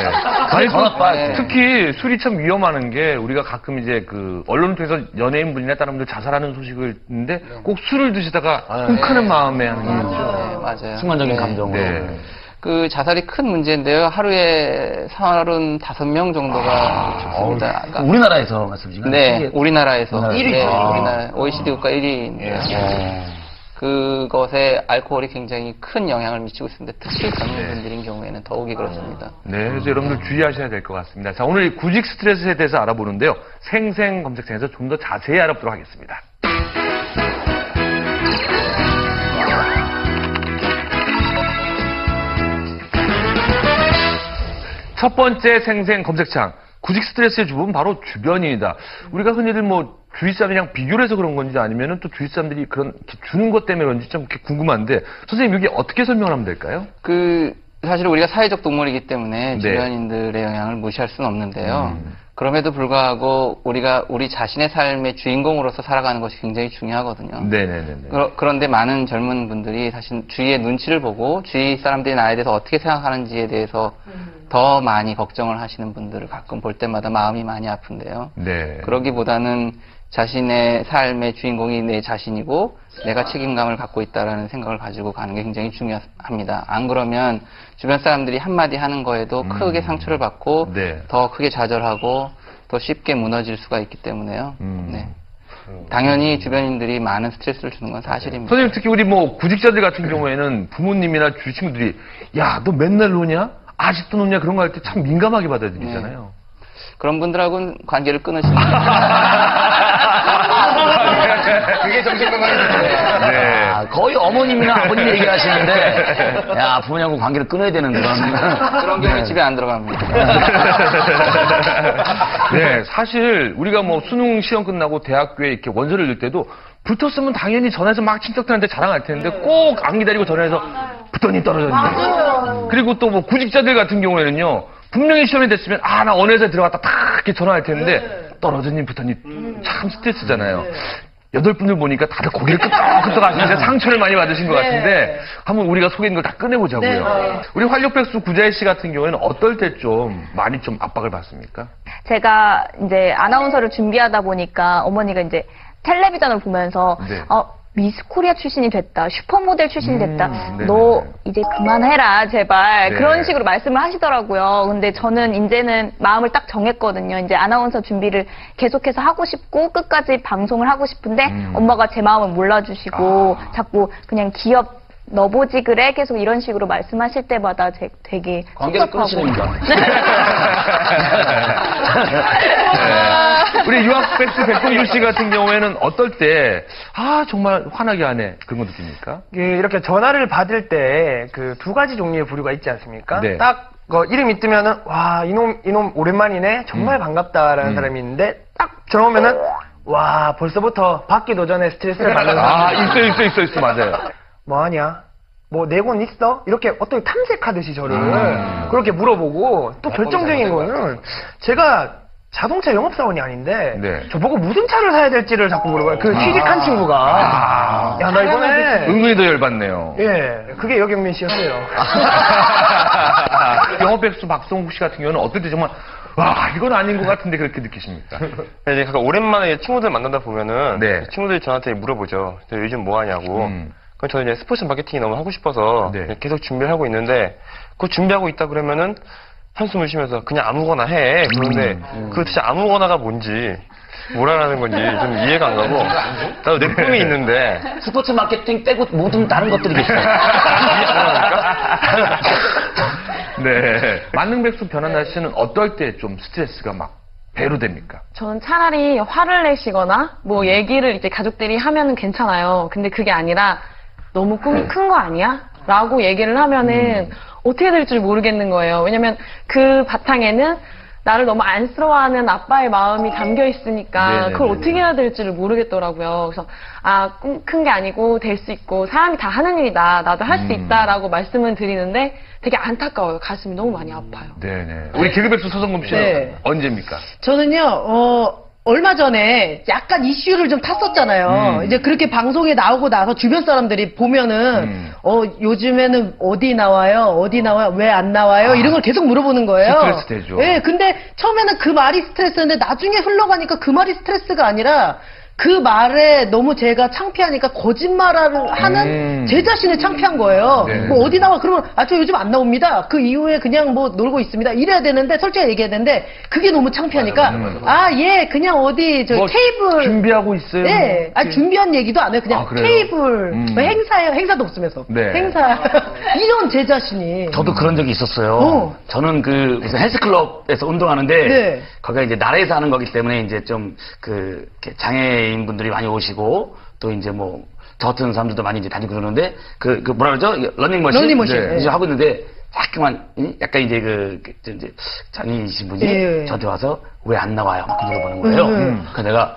아니, 더 나빠. 특히 술이 참 위험한 게 우리가 가끔 이제 그 언론을 통해서 연예인분이나 다른 분들 자살하는 소식을 듣는데 꼭 술을 드시다가 혹하는 마음에 하는 게 있죠. 네, 맞아요. 순간적인 감정으로. 네. 그 자살이 큰 문제인데요. 하루에 35명 정도가 죽습니다. 아까 우리나라에서 말씀이시죠? 네, 우리나라에서 1위. 네, 우리나라 OECD 국가 1위인데요. 그것에 알코올이 굉장히 큰 영향을 미치고 있습니다. 특히 젊은 분들인 경우에는 더욱이 그렇습니다. 네, 그래서 여러분들 주의하셔야 될 것 같습니다. 자, 오늘 이 구직 스트레스에 대해서 알아보는데요. 생생 검색창에서 좀 더 자세히 알아보도록 하겠습니다. 첫 번째 생생 검색창. 구직 스트레스의 주범은 바로 주변인이다. 우리가 흔히들 뭐 주위 사람이랑 비교를 해서 그런 건지 아니면은 또 주위 사람들이 그런 이렇게 주는 것 때문에 그런지 좀 이렇게 궁금한데 선생님 여기 어떻게 설명을 하면 될까요? 사실 우리가 사회적 동물이기 때문에 네. 주변인들의 영향을 무시할 수는 없는데요. 그럼에도 불구하고 우리가 우리 자신의 삶의 주인공으로서 살아가는 것이 굉장히 중요하거든요. 네네네. 그런데 많은 젊은 분들이 사실 주위의 눈치를 보고 주위 사람들이 나에 대해서 어떻게 생각하는지에 대해서 더 많이 걱정을 하시는 분들을 가끔 볼 때마다 마음이 많이 아픈데요. 네. 그러기보다는 자신의 삶의 주인공이 내 자신이고 내가 책임감을 갖고 있다라는 생각을 가지고 가는 게 굉장히 중요합니다. 안 그러면 주변 사람들이 한마디 하는 거에도 크게 상처를 받고 네. 더 크게 좌절하고 더 쉽게 무너질 수가 있기 때문에요. 네. 당연히 주변인들이 많은 스트레스를 주는 건 사실입니다. 선생님 특히 우리 뭐 구직자들 같은 경우에는 부모님이나 주위 친구들이 야, 너 맨날 노냐? 아직도 노냐? 그런 거 할 때 참 민감하게 받아들이잖아요. 그런 분들하고는 관계를 끊으시는 그게 정신건강이죠. 네. 아, 거의 어머님이나 아버님 얘기하시는데, 야, 부모님하고 관계를 끊어야 되는 그런 경우에 집에 안 들어갑니다. 네, 사실 우리가 뭐 수능 시험 끝나고 대학교에 이렇게 원서를 넣을 때도 붙었으면 당연히 전화해서 막 친척들한테 자랑할 텐데 꼭 안 기다리고 전화해서 붙더니 떨어졌네. 그리고 또 뭐 구직자들 같은 경우에는요. 분명히 시험이 됐으면 아, 나 어느 회사에 들어갔다 탁 이렇게 전화할 텐데 떨어졌니 붙었니 참 스트레스잖아요. 8분들 보니까 다들 고개를 끄덕끄덕 하시는데 상처를 많이 받으신 것 같은데 한번 우리가 속에 있는 걸 다 꺼내보자고요. 우리 활력백수 구자희 씨 같은 경우에는 어떨 때 좀 많이 좀 압박을 받습니까? 제가 이제 아나운서를 준비하다 보니까 어머니가 이제 텔레비전을 보면서 네. 미스 코리아 출신이 됐다, 슈퍼모델 출신이 됐다, 네네. 너 이제 그만해라 제발 네. 그런 식으로 말씀을 하시더라고요. 근데 저는 이제는 마음을 딱 정했거든요. 이제 아나운서 준비를 계속해서 하고 싶고 끝까지 방송을 하고 싶은데 엄마가 제 마음을 몰라주시고 자꾸 그냥 기업 너보지 그래 계속 이런 식으로 말씀하실 때마다 되게 관계를 섭섭하고. 끊으시는 네. 우리 유학백수 백동주 씨 같은 경우에는 어떨 때, 정말 화나게 하네. 그런 거 느낍니까? 이렇게 전화를 받을 때 그 두 가지 종류의 부류가 있지 않습니까? 네. 딱 이름이 뜨면은 와 이놈 오랜만이네 정말 반갑다라는 사람이 있는데 딱 전화 오면은 와 벌써부터 받기도 전에 스트레스를 받는 사람. 있어, 맞아요. 뭐하냐? 뭐 내곤 있어? 이렇게 어떻게 탐색하듯이 저를 그렇게 물어보고 또 결정적인 거는 제가 자동차 영업사원이 아닌데 네. 저보고 무슨 차를 사야 될지를 자꾸 물어봐요. 그 취직한 친구가 야 나 이번에 은근히 더 열받네요. 예 그게 여경민 씨였어요. 영업백수 박성국 씨 같은 경우는 어떨 때 정말 이건 아닌 것 같은데 그렇게 느끼십니까? 이제 가끔 오랜만에 친구들 만나다 보면은 네. 친구들이 저한테 물어보죠. 저 요즘 뭐 하냐고. 그럼 저는 이제 스포츠 마케팅이 너무 하고 싶어서 네. 계속 준비를 하고 있는데 그 준비하고 있다 그러면은 한숨을 쉬면서 그냥 아무거나 해. 그런데 그 진짜 아무거나가 뭔지 뭐라는 건지 좀 이해가 안 가고 나도 내 꿈이 있는데 스포츠 마케팅 빼고 모든 다른 것들이 있어요. 네. 만능백수 변한나 씨는 어떨 때 좀 스트레스가 막 배로 됩니까? 저는 차라리 화를 내시거나 뭐 얘기를 이제 가족들이 하면은 괜찮아요. 근데 그게 아니라 너무 꿈이 큰 거 아니야? 라고 얘기를 하면은 어떻게 될 줄 모르겠는 거예요. 왜냐면 그 바탕에는 나를 너무 안쓰러워하는 아빠의 마음이 담겨 있으니까 네네네네. 그걸 어떻게 해야 될지를 모르겠더라고요. 그래서 꿈 큰 게 아니고 될 수 있고 사람이 다 하는 일이다. 나도 할 수 있다라고 말씀을 드리는데 되게 안타까워요. 가슴이 너무 많이 아파요. 네네. 우리 개그백수 서성금 씨는 네. 언제입니까? 저는요, 얼마 전에 약간 이슈를 좀 탔었잖아요. 이제 그렇게 방송에 나오고 나서 주변 사람들이 보면은, 요즘에는 어디 나와요? 왜 안 나와요? 이런 걸 계속 물어보는 거예요. 스트레스 되죠. 네, 근데 처음에는 그 말이 스트레스였는데 나중에 흘러가니까 그 말이 스트레스가 아니라 그 말에 너무 제가 창피하니까 거짓말을 하는 제 자신을 창피한 거예요. 네. 뭐 어디 나와? 그러면 저 요즘 안 나옵니다. 그 이후에 그냥 뭐 놀고 있습니다. 이래야 되는데 솔직히 얘기해야 되는데 그게 너무 창피하니까 예, 그냥 어디 저 뭐 테이블 준비하고 있어요. 네, 준비한 얘기도 안 해요. 그냥 그래요? 테이블 뭐 행사예요. 행사도 없으면서 네. 행사 이런 제 자신이 저도 그런 적이 있었어요. 저는 그 무슨 헬스클럽에서 운동하는데 네. 거기가 이제 나라에서 하는 거기 때문에 이제 좀 그 장애인 분들이 많이 오시고 또 이제 뭐 저 같은 사람들도 많이 이제 다니고 그러는데 그 뭐라 그러죠? 러닝머신 러닝머신. 이제 하고 있는데 약간 이제 이제 장애인이신 분이 예. 저한테 와서 왜 안 나와요? 막 물어보는 거예요. 그래서 내가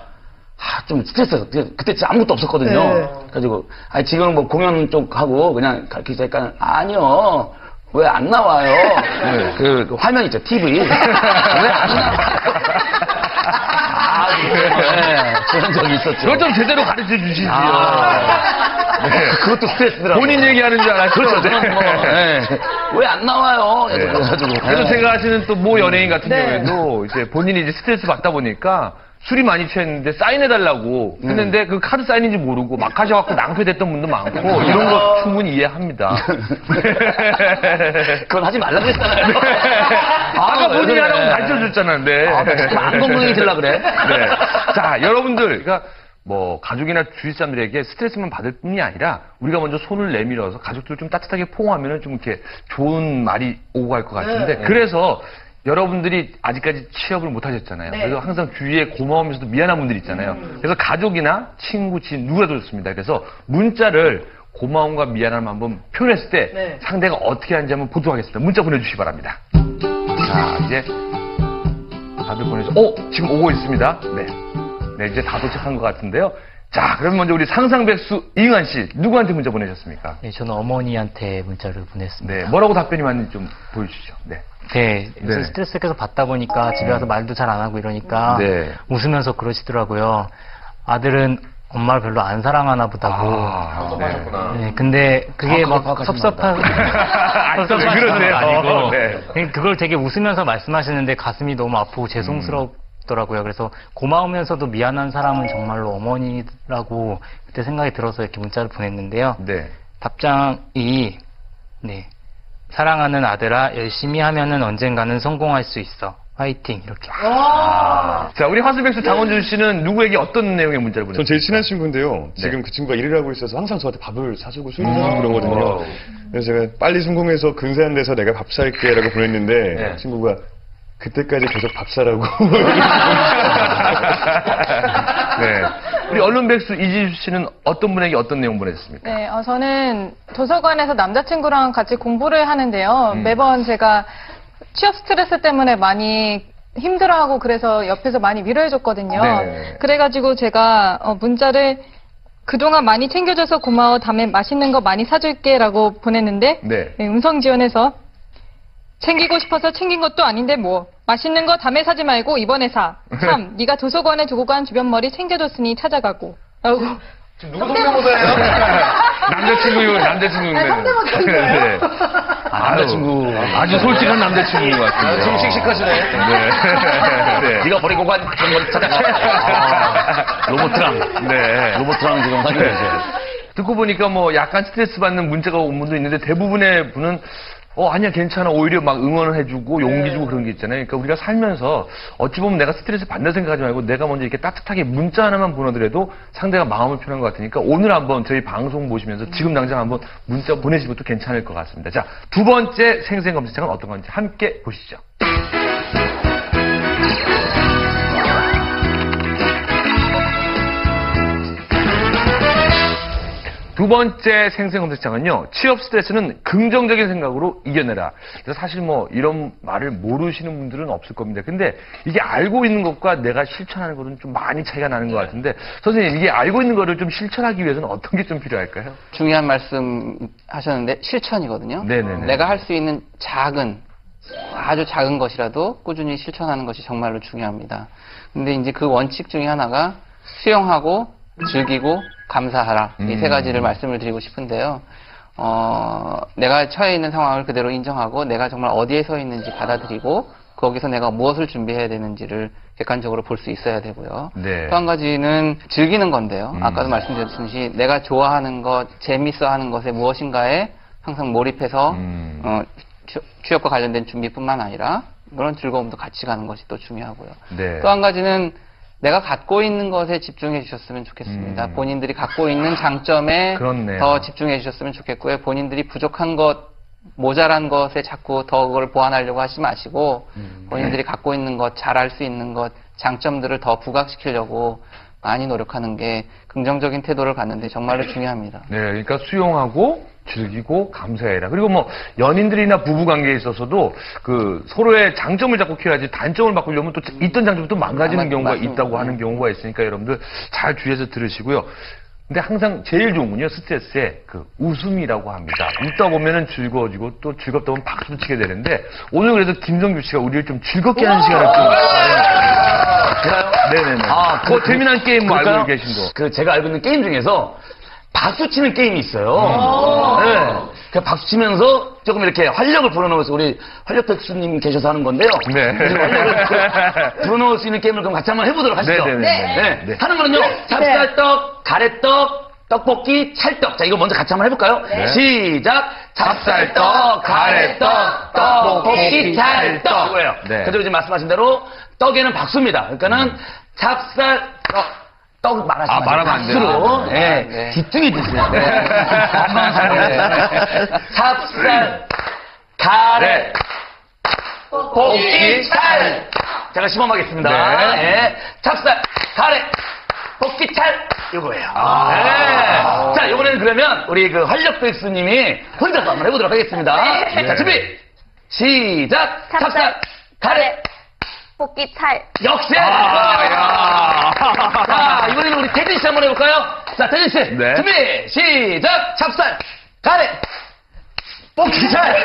좀 스트레스 그때 진짜 아무것도 없었거든요. 네. 그래가지고 지금 뭐 공연 쪽 하고 그냥 가르치니까 아니요. 왜 안 나와요? 그 화면 있죠, TV. 왜 안 나와요? 네, 그런 적이 있었죠. 그걸 좀 제대로 가르쳐 주시지요. 그것도 스트레스더라고요. 본인 얘기하는 줄 알았죠. 그렇죠. 왜 안 나와요? 그래가지고. 그래서 제가 아시는 또 모 연예인 같은 네. 경우에도 이제 본인이 이제 스트레스 받다 보니까 술이 많이 취했는데 사인해달라고 했는데 그 카드 사인인지 모르고 막 하셔갖고 낭패됐던 분도 많고 이런 거 충분히 이해합니다. 그건 하지 말라고 했잖아요. 아까 왜 본인이 그래. 하라고 가르쳐줬잖아요. 네. 안 건강히 들라 그래. 네. 자, 여러분들, 그러니까 뭐 가족이나 주위 사람들에게 스트레스만 받을 뿐이 아니라 우리가 먼저 손을 내밀어서 가족들 좀 따뜻하게 포옹하면은 좀 이렇게 좋은 말이 오고 갈 것 같은데 그래서 여러분들이 아직까지 취업을 못 하셨잖아요. 그래서 항상 주위에 고마우면서도 미안한 분들이 있잖아요. 그래서 가족이나 친구, 지인 누구라도 좋습니다. 그래서 문자를 고마움과 미안함을 한번 표현했을 때 상대가 어떻게 하는지 한번 보도록 하겠습니다. 문자 보내주시기 바랍니다. 자, 이제 다들 지금 오고 있습니다. 네, 이제 다 도착한 것 같은데요. 자, 그럼 먼저 우리 상상백수 이응환 씨, 누구한테 문자 보내셨습니까? 네, 저는 어머니한테 문자를 보냈습니다. 네, 뭐라고 답변이 왔는지 좀 보여주시죠. 네. 네, 요새 네. 스트레스 계속 받다 보니까 집에 와서 말도 잘 안 하고 이러니까 네. 웃으면서 그러시더라고요. 아들은 엄마를 별로 안 사랑하나 보다고. 네, 근데 그게 막 섭섭한 그러세요. 아니고 네. 그걸 되게 웃으면서 말씀하시는데 가슴이 너무 아프고 죄송스럽고 싶더라고요. 그래서 고마우면서도 미안한 사람은 정말로 어머니라고 그때 생각이 들어서 이렇게 문자를 보냈는데요. 네. 답장이 네. 사랑하는 아들아, 열심히 하면은 언젠가는 성공할 수 있어. 화이팅 이렇게. 자, 우리 화수백수 장원준 씨는 누구에게 어떤 내용의 문자를 전 보냈어요? 제일 친한 친구인데요. 지금 그 친구가 일을 하고 있어서 항상 저한테 밥을 사주고 술도 사주고 그러거든요. 그래서 제가 빨리 성공해서 근사한 데서 내가 밥 살게라고 보냈는데 네. 친구가 그때까지 계속 밥 사라고. 네. 우리 언론백수 이지수 씨는 어떤 분에게 어떤 내용 보내셨습니까? 네, 저는 도서관에서 남자친구랑 같이 공부를 하는데요. 매번 제가 취업 스트레스 때문에 많이 힘들어하고 그래서 옆에서 많이 위로해줬거든요. 네. 그래가지고 제가 문자를 그동안 많이 챙겨줘서 고마워. 다음에 맛있는 거 많이 사줄게 라고 보냈는데 네. 음성 지원해서 챙기고 싶어서 챙긴 것도 아닌데 뭐 맛있는 거 다음에 사지 말고 이번에 사. 참 네가 도서관에 두고 간 주변 머리 챙겨줬으니 찾아가고 라고. 누구 성대모사예요? 남자친구요, 남자친구인데. 아니, 성대모사인가요? 네. 남자친구. 아주 솔직한 남자친구인 것 같습니다. 좀 씩씩하시네. 네. 네가 버리고 간 정말 찾아가. 로봇랑. 네. 로봇랑 지금 사귀고 있어요. 듣고 보니까 뭐 약간 스트레스 받는 문자가 온 분도 있는데 대부분의 분은 아니야, 괜찮아. 오히려 막 응원을 해주고 용기 주고 그런 게 있잖아요. 그러니까 우리가 살면서 어찌 보면 내가 스트레스 받는 생각하지 말고 내가 먼저 이렇게 따뜻하게 문자 하나만 보내더라도 상대가 마음을 편한 것 같으니까 오늘 한번 저희 방송 보시면서 지금 당장 한번 문자 보내시면 또 괜찮을 것 같습니다. 자, 두 번째 생생 검색창은 어떤 건지 함께 보시죠. 두 번째 생생 검색창은요, 취업 스트레스는 긍정적인 생각으로 이겨내라. 그래서 사실 뭐 이런 말을 모르시는 분들은 없을 겁니다. 근데 이게 알고 있는 것과 내가 실천하는 것은 좀 많이 차이가 나는 것 같은데, 선생님, 이게 알고 있는 거를 좀 실천하기 위해서는 어떤 게 좀 필요할까요? 중요한 말씀 하셨는데 실천이거든요. 네네네. 내가 할 수 있는 작은, 아주 작은 것이라도 꾸준히 실천하는 것이 정말로 중요합니다. 근데 이제 그 원칙 중에 하나가 수용하고 즐기고 감사하라. 이 세 가지를 말씀을 드리고 싶은데요. 내가 처해 있는 상황을 그대로 인정하고 내가 정말 어디에 서 있는지 받아들이고 거기서 내가 무엇을 준비해야 되는지를 객관적으로 볼 수 있어야 되고요. 네. 또 한 가지는 즐기는 건데요. 아까도 말씀드렸듯이 내가 좋아하는 것, 재밌어 하는 것에 무엇인가에 항상 몰입해서 취업과 관련된 준비뿐만 아니라 그런 즐거움도 같이 가는 것이 또 중요하고요. 네. 또 한 가지는 내가 갖고 있는 것에 집중해 주셨으면 좋겠습니다. 본인들이 갖고 있는 장점에 그렇네요. 더 집중해 주셨으면 좋겠고요. 본인들이 부족한 것, 모자란 것에 자꾸 더 그걸 보완하려고 하지 마시고 본인들이 갖고 있는 것, 잘할 수 있는 것, 장점들을 더 부각시키려고 많이 노력하는 게 긍정적인 태도를 갖는데 정말로 중요합니다. 네, 그러니까 수용하고 즐기고 감사해라. 그리고 뭐 연인들이나 부부 관계에 있어서도 그 서로의 장점을 자꾸 키워야지 단점을 바꾸려면 또 있던 장점이 또 망가지는 경우가 맞습니다. 있다고 하는 경우가 있으니까 여러분들 잘 주의해서 들으시고요. 근데 항상 제일 좋은 건요, 스트레스에 그 웃음이라고 합니다. 웃다 보면은 즐거워지고 또 즐겁다 보면 박수도 치게 되는데 오늘 그래서 김성규 씨가 우리를 좀 즐겁게 하는 시간을 좀 마련해주세요. 네네네. 그 재미난 게임 뭐 알고 계신 거. 그 제가 알고 있는 게임 중에서 박수 치는 게임이 있어요. 네. 그 박수 치면서 조금 이렇게 활력을 불어넣어서 우리 활력백수님 계셔서 하는 건데요. 네. 활력을 불어넣을 수 있는 게임을 그럼 같이 한번 해보도록 하시죠. 네. 하는 거는요. 찹쌀떡, 가래떡, 떡볶이, 찰떡. 자, 이거 먼저 같이 한번 해볼까요? 시작! 찹쌀떡, 가래떡, 떡볶이, 찰떡. 이거예요. 네. 그래서 지금 말씀하신 대로 떡에는 박수입니다. 그러니까는 찹쌀떡. 떡 말하시면 말하면 안 돼요. 박수로. 네. 뒤뚱이 드세요. 찹쌀, 가래, 볶기, 찰. 제가 시범하겠습니다. 네. 찹쌀, 가래, 볶기, 찰. 이거예요. 네. 자, 이번에는 그러면 우리 그 활력백수님이 혼자서 한번 해보도록 하겠습니다. 자, 준비. 시작. 찹쌀, 가래, 볶기 찰. 역시! 자, 이번에는 우리 태진 씨 한번 해볼까요? 자, 태진 씨. 네. 준비, 시작! 찹쌀, 가래, 볶기 잘!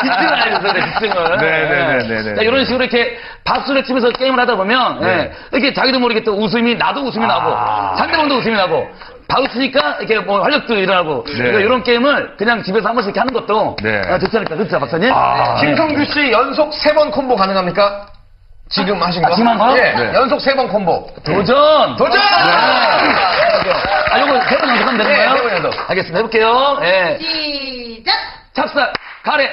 뒷등을 알려주세요, 뒷등을. 네네네네. 자, 이런 식으로 이렇게 박수를 치면서 게임을 하다 보면, 네. 이렇게 자기도 모르게 또 웃음이, 나도 웃음이 나고, 상대방도 웃음이 나고, 박수치니까 이렇게 뭐 활력도 일어나고, 그러니까 이런 게임을 그냥 집에서 한 번씩 이렇게 하는 것도 네. 좋지 않을까, 그렇죠, 박사님? 김성규 씨 연속 3번 콤보 가능합니까? 지금 하신 거? 지금 한 거? 네. 연속 3번 콤보. 도전! 도전! 아, 요거 3번 연속하면 되는 거예요? 3번 연속. 알겠습니다. 해볼게요. 예. 시작! 찹쌀, 가래,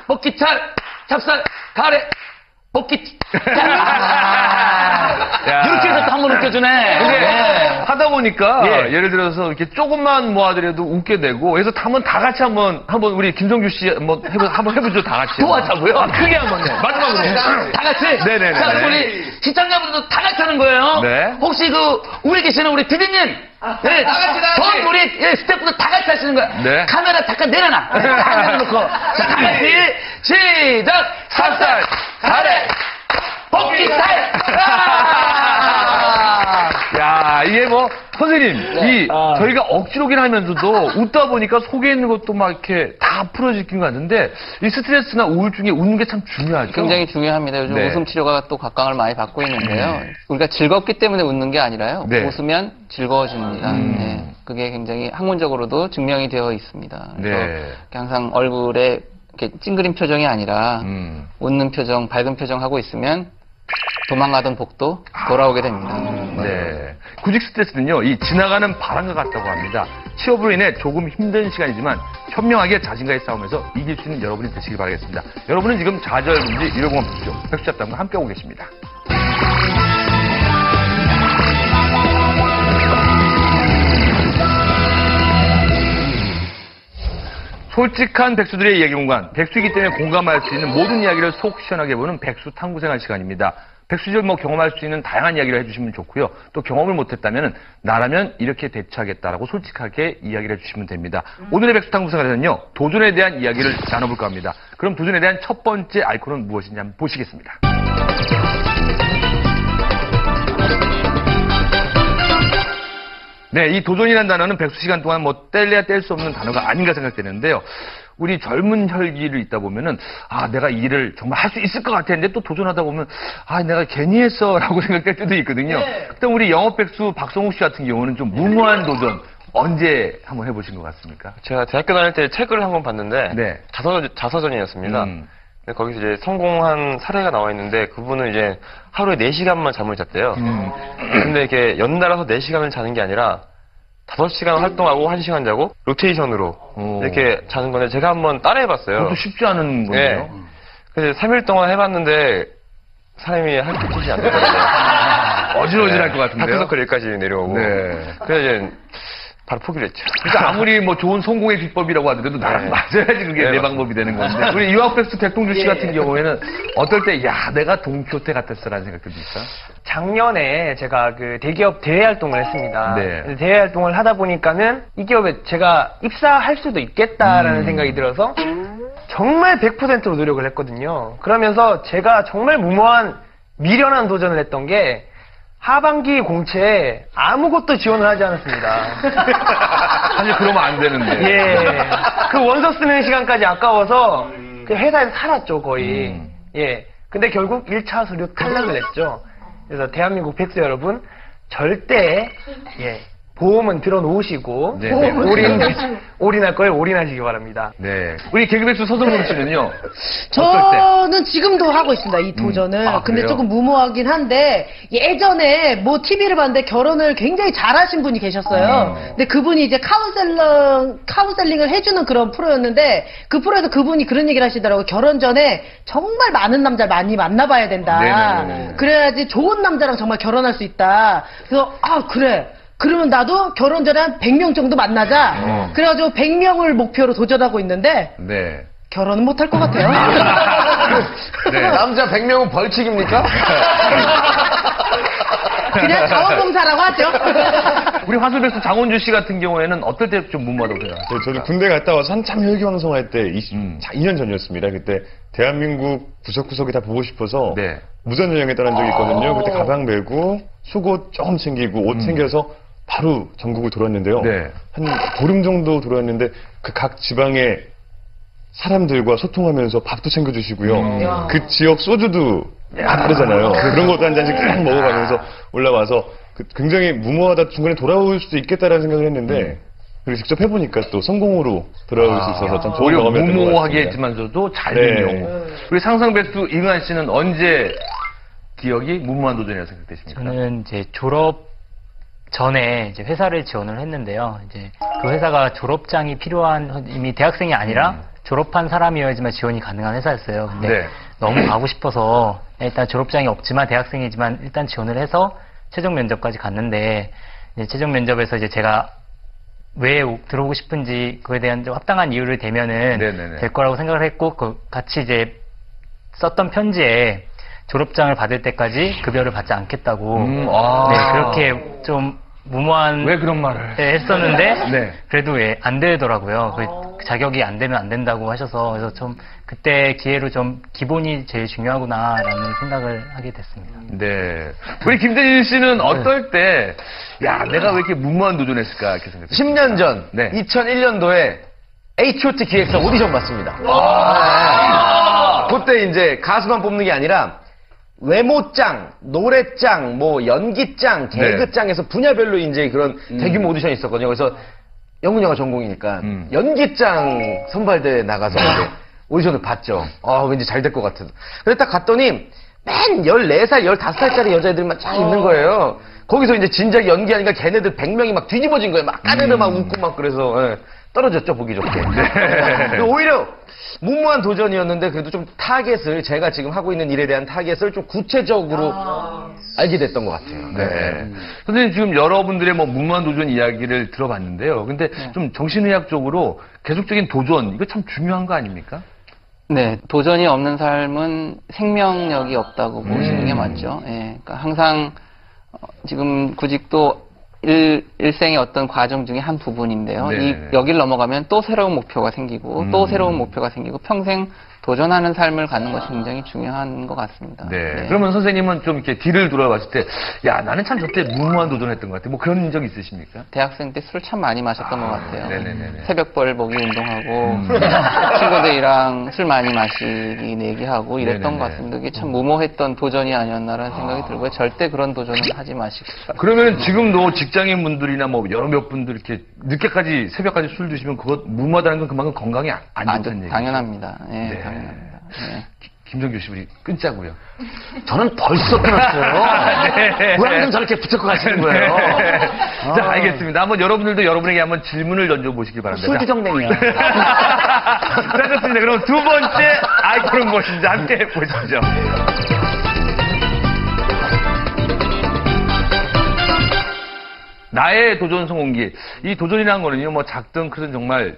볶기찰, 찹쌀, 가래, 볶기. 이렇게 해서 또 한 번 웃겨주네. 근데 네. 하다 보니까 예. 예를 들어서 이렇게 조금만 모아드려도 웃게 되고 그래서 한번 다 같이 한번 우리 김성규 씨 한번 해보죠 다 같이. 또 하자고요? 아, 크게 한번요. 마지막으로. 다 같이? 네네네. 자, 그럼 우리 시청자분들도 다 같이 하는 거예요. 네. 혹시 우리 계시는 우리 PD님. 네. 전 우리 스태프들 다 같이 하시는 거야. 네. 카메라 잠깐 내려놔. 다 내려놓고. 자, 다 같이 시작! 찹쌀, 가래, 볶기살! 야, 이게 뭐, 선생님, 저희가 억지로긴 하면서도 웃다 보니까 속에 있는 것도 막 이렇게 다 풀어지긴 것 같은데, 이 스트레스나 우울증에 웃는 게 참 중요하죠. 굉장히 중요합니다. 요즘 네. 웃음 치료가 또 각광을 많이 받고 있는데요. 우리가 즐겁기 때문에 웃는 게 아니라요. 네. 웃으면 즐거워집니다. 네. 그게 굉장히 학문적으로도 증명이 되어 있습니다. 그래서 네. 항상 얼굴에 이렇게 찡그린 표정이 아니라 웃는 표정, 밝은 표정 하고 있으면 도망가던 복도 돌아오게 됩니다. 네. 구직 스트레스는요, 이 지나가는 바람과 같다고 합니다. 취업으로 인해 조금 힘든 시간이지만 현명하게 자신과의 싸움에서 이길 수 있는 여러분이 되시길 바라겠습니다. 여러분은 지금 좌절문지 1505 백수죠. 백수잡담과 함께하고 계십니다. 솔직한 백수들의 이야기 공간, 백수이기 때문에 공감할 수 있는 모든 이야기를 속 시원하게 보는 백수 탐구생활 시간입니다. 백수들 경험할 수 있는 다양한 이야기를 해주시면 좋고요. 또 경험을 못했다면 나라면 이렇게 대처하겠다라고 솔직하게 이야기를 해주시면 됩니다. 오늘의 백수 탐구생활에는요, 도전에 대한 이야기를 나눠볼까 합니다. 그럼 도전에 대한 첫 번째 아이콘은 무엇인지 한번 보시겠습니다. 네, 이 도전이라는 단어는 백수 시간 동안 뗄래야 뗄 수 없는 단어가 아닌가 생각되는데요. 우리 젊은 혈기를 있다 보면은, 내가 이 일을 정말 할 수 있을 것 같았는데 또 도전하다 보면, 내가 괜히 했어 라고 생각될 때도 있거든요. 그럼 우리 영업 백수 박성욱 씨 같은 경우는 좀 무모한 도전, 언제 한번 해보신 것 같습니까? 제가 대학교 다닐 때 책을 한번 봤는데 네. 자서전이었습니다. 근데 거기서 이제 성공한 사례가 나와 있는데 그분은 이제 하루에 4시간만 잠을 잤대요. 근데 이렇게 연달아서 4시간을 자는 게 아니라 5시간 활동하고 1시간 자고 로테이션으로 이렇게 자는 건데 제가 한번 따라해봤어요. 그것도 쉽지 않은 건데요. 네. 그래서 3일 동안 해봤는데 사람이 할 짓이 안 되더라고요. 어질어질할 것 같은데요. 다크서클 여기까지 내려오고. 네. 그래서 이제 바로 포기를 했죠. 그러니까 아무리 좋은 성공의 비법이라고 하더라도 나랑 맞아야지 그게 내 방법이 되는 건데. 우리 유학 백수 백동주 씨 같은 경우에는 어떨 때, 내가 동키호테 같았어라는 생각도 있어요? 작년에 제가 그 대기업 대외 활동을 했습니다. 네. 대외 활동을 하다 보니까는 이 기업에 제가 입사할 수도 있겠다라는 생각이 들어서 정말 100%로 노력을 했거든요. 그러면서 제가 정말 무모한 미련한 도전을 했던 게 하반기 공채에 아무것도 지원을 하지 않았습니다. 사실 그러면 안 되는데. 예. 그 원서 쓰는 시간까지 아까워서 그 회사에서 살았죠, 거의. 예. 근데 결국 1차 서류 탈락을 했죠. 그래서 대한민국 백수 여러분, 절대, 보험은 들어놓으시고, 네. 올인할 걸 올인하시기 바랍니다. 네. 우리 개그백수 서성범 씨는요? 어떨 때? 저는 지금도 하고 있습니다, 이 도전을. 근데 그래요? 조금 무모하긴 한데, 예전에 TV를 봤는데 결혼을 굉장히 잘하신 분이 계셨어요. 근데 그분이 이제 카운셀링을 해주는 그런 프로였는데, 그 프로에서 그분이 그런 얘기를 하시더라고요. 결혼 전에 정말 많은 남자를 많이 만나봐야 된다. 네네네네. 그래야지 좋은 남자랑 정말 결혼할 수 있다. 그래서, 그래. 그러면 나도 결혼 전에 한 100명 정도 만나자. 그래가지고 100명을 목표로 도전하고 있는데, 네. 결혼은 못할 것 같아요. 네. 남자 100명은 벌칙입니까? 그냥 자원봉사라고 하죠. 우리 화술백수 장원주 씨 같은 경우에는 어떨 때 좀 무모하다고 생각하세요? 저는 군대 갔다 와서 한참 혈기왕성할 때 2년 전이었습니다. 그때 대한민국 구석구석이 다 보고 싶어서 네. 무전여행에 떠난 적이 있거든요. 그때 가방 메고 속옷 조금 챙기고 옷 챙겨서 바로 전국을 돌았는데요. 네. 한 보름 정도 돌았는데 그 각 지방의 사람들과 소통하면서 밥도 챙겨주시고요. 그 지역 소주도 다 다르잖아요. 그런 것도 한 잔씩 딱 먹어가면서 올라와서 굉장히 무모하다 중간에 돌아올 수도 있겠다라는 생각을 했는데 그리고 직접 해보니까 또 성공으로 돌아올 수 있어서 참 좋은 오히려 경험이었던 것 무모하게 같습니다. 했지만서도 잘 네. 된 경우. 우리 상상백수 이응한 씨는 언제 기억이 무모한 도전이라고 생각되십니까? 저는 이제 졸업 전에 이제 회사를 지원을 했는데요. 이제 그 회사가 졸업장이 필요한 이미 대학생이 아니라 졸업한 사람이어야지만 지원이 가능한 회사였어요. 근데 네. 너무 가고 싶어서 일단 졸업장이 없지만 대학생이지만 일단 지원을 해서 최종 면접까지 갔는데 이제 최종 면접에서 이제 제가 왜 들어오고 싶은지 그에 대한 좀 합당한 이유를 대면은 네네네. 될 거라고 생각을 했고 같이 이제 썼던 편지에 졸업장을 받을 때까지 급여를 받지 않겠다고 아. 네, 그렇게 좀 무모한 왜 그런 말을 했었는데 네. 그래도 안 되더라고요. 그 자격이 안 되면 안 된다고 하셔서 그래서 좀 그때 기회로 좀 기본이 제일 중요하구나라는 생각을 하게 됐습니다. 네. 우리 김대진 씨는 어떨 때, 야, 내가 왜 이렇게 무모한 도전했을까, 이렇게 생각해요? 10년 전, 네. 2001년도에 H.O.T 기획사 오디션 봤습니다. 그때 이제 가수만 뽑는 게 아니라 외모짱, 노래짱, 뭐 연기짱, 개그짱에서 분야별로 이제 그런 대규모 오디션이 있었거든요. 그래서 영문 영화 전공이니까 연기짱 선발대회 나가서 이제 오디션을 봤죠. 왠지 잘 될 것 같은. 근데 딱 갔더니 맨 14살, 15살짜리 여자애들만 쫙 있는 거예요. 거기서 이제 진작 연기하니까 걔네들 100명이 막 뒤집어진 거예요. 막 까르르 막 웃고 막 그래서 떨어졌죠, 보기 좋게. 네. 오히려 무모한 도전이었는데 그래도 좀 타겟을 제가 지금 하고 있는 일에 대한 타겟을 좀 구체적으로 알게 됐던 것 같아요. 네. 선생님 지금 여러분들의 뭐 무모한 도전 이야기를 들어봤는데요. 근데 좀 정신의학적으로 계속적인 도전, 이거 참 중요한 거 아닙니까? 네, 도전이 없는 삶은 생명력이 없다고 보시는 게 맞죠. 예, 그러니까 항상 지금 구직도 일생의 어떤 과정 중에 한 부분인데요. 여길 넘어가면 또 새로운 목표가 생기고 또 새로운 목표가 생기고 평생 도전하는 삶을 갖는 것이 굉장히 중요한 것 같습니다. 네. 그러면 선생님은 좀 이렇게 뒤를 돌아봤을 때, 야, 나는 참 저때 무모한 도전했던 것 같아. 뭐 그런 적 있으십니까? 대학생 때 술을 참 많이 마셨던 것 같아요. 네네네. 새벽벌 보기 운동하고 친구들이랑 술 많이 마시기 내기하고 이랬던 네네네. 것 같습니다. 그게 참 무모했던 도전이 아니었나라는 생각이 들고요. 절대 그런 도전은 하지 마시기 바랍니다. 그러면 지금도 직장인 분들이나 뭐 여러 몇 분들 이렇게 늦게까지, 새벽까지 술 드시면 그것 무모하다는 건 그만큼 건강에 안 좋다는 얘기죠? 당연합니다. 예, 네. 당연합니다. 예. 김정규 씨, 우리 끊자고요. 저는 벌써 끊었어요. 네. 왜 항상 저렇게 붙잡고 가시는 거예요? 네. 자, 알겠습니다. 한번 여러분들도 여러분에게 한번 질문을 던져보시기 바랍니다. 술주정뱅이야. 자, 좋습니다. 그럼 두 번째 아이콘은 무엇인지 함께 보시죠. 나의 도전 성공기. 이 도전이라는 거는요, 뭐 작든 크든 정말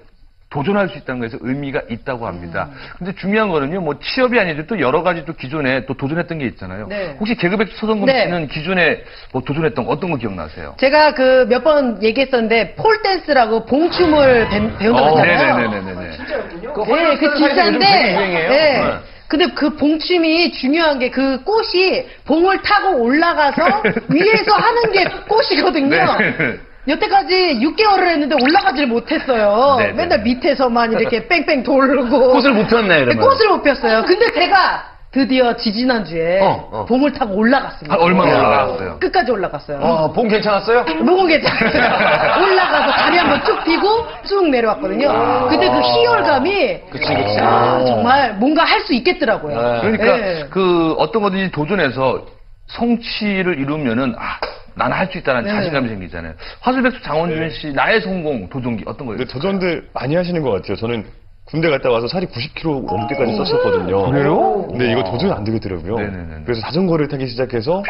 도전할 수 있다는 것에서 의미가 있다고 합니다. 근데 중요한 거는요, 뭐 취업이 아니죠. 또 여러 가지 또 기존에 또 도전했던 게 있잖아요. 네. 혹시 개그백수 서성금 네. 씨는 기존에 뭐 도전했던 거 어떤 거 기억나세요? 제가 그 몇 번 얘기했었는데 폴댄스라고 봉춤을 배운다고 했잖아요. 네네네네네. 네, 그 진짜인데. 유행이에요. 네. 근데 그 봉춤이 중요한 게 그 꽃이 봉을 타고 올라가서 위에서 하는 게 꽃이거든요. 네. 여태까지 6개월을 했는데 올라가지를 못했어요. 네, 네. 맨날 밑에서만 이렇게 뺑뺑 돌고. 꽃을 못 폈네, 이러면. 꽃을 못 폈어요. 근데 제가 드디어 지지난주에 봉을 타고 올라갔습니다. 얼마나 올라갔어요? 끝까지 올라갔어요. 봉 괜찮았어요? 목은 괜찮았어요. 올라가서 다리 한번 쭉 펴고 쭉 내려왔거든요. 근데 그 희열감이 그치. 정말 뭔가 할 수 있겠더라고요. 그러니까 네. 그 어떤 거든지 도전해서 성취를 이루면은 나는 할 수 있다는 자신감이 생기잖아요. 화술백수 장원준 씨 나의 성공 도전기 어떤 거예요? 근데 도전들 많이 하시는 것 같아요. 저는 군대 갔다 와서 살이 90kg 넘게까지 쪘었거든요. 그래요? 근데 이거 도저히 안 되겠더라고요. 네네네네. 그래서 자전거를 타기 시작해서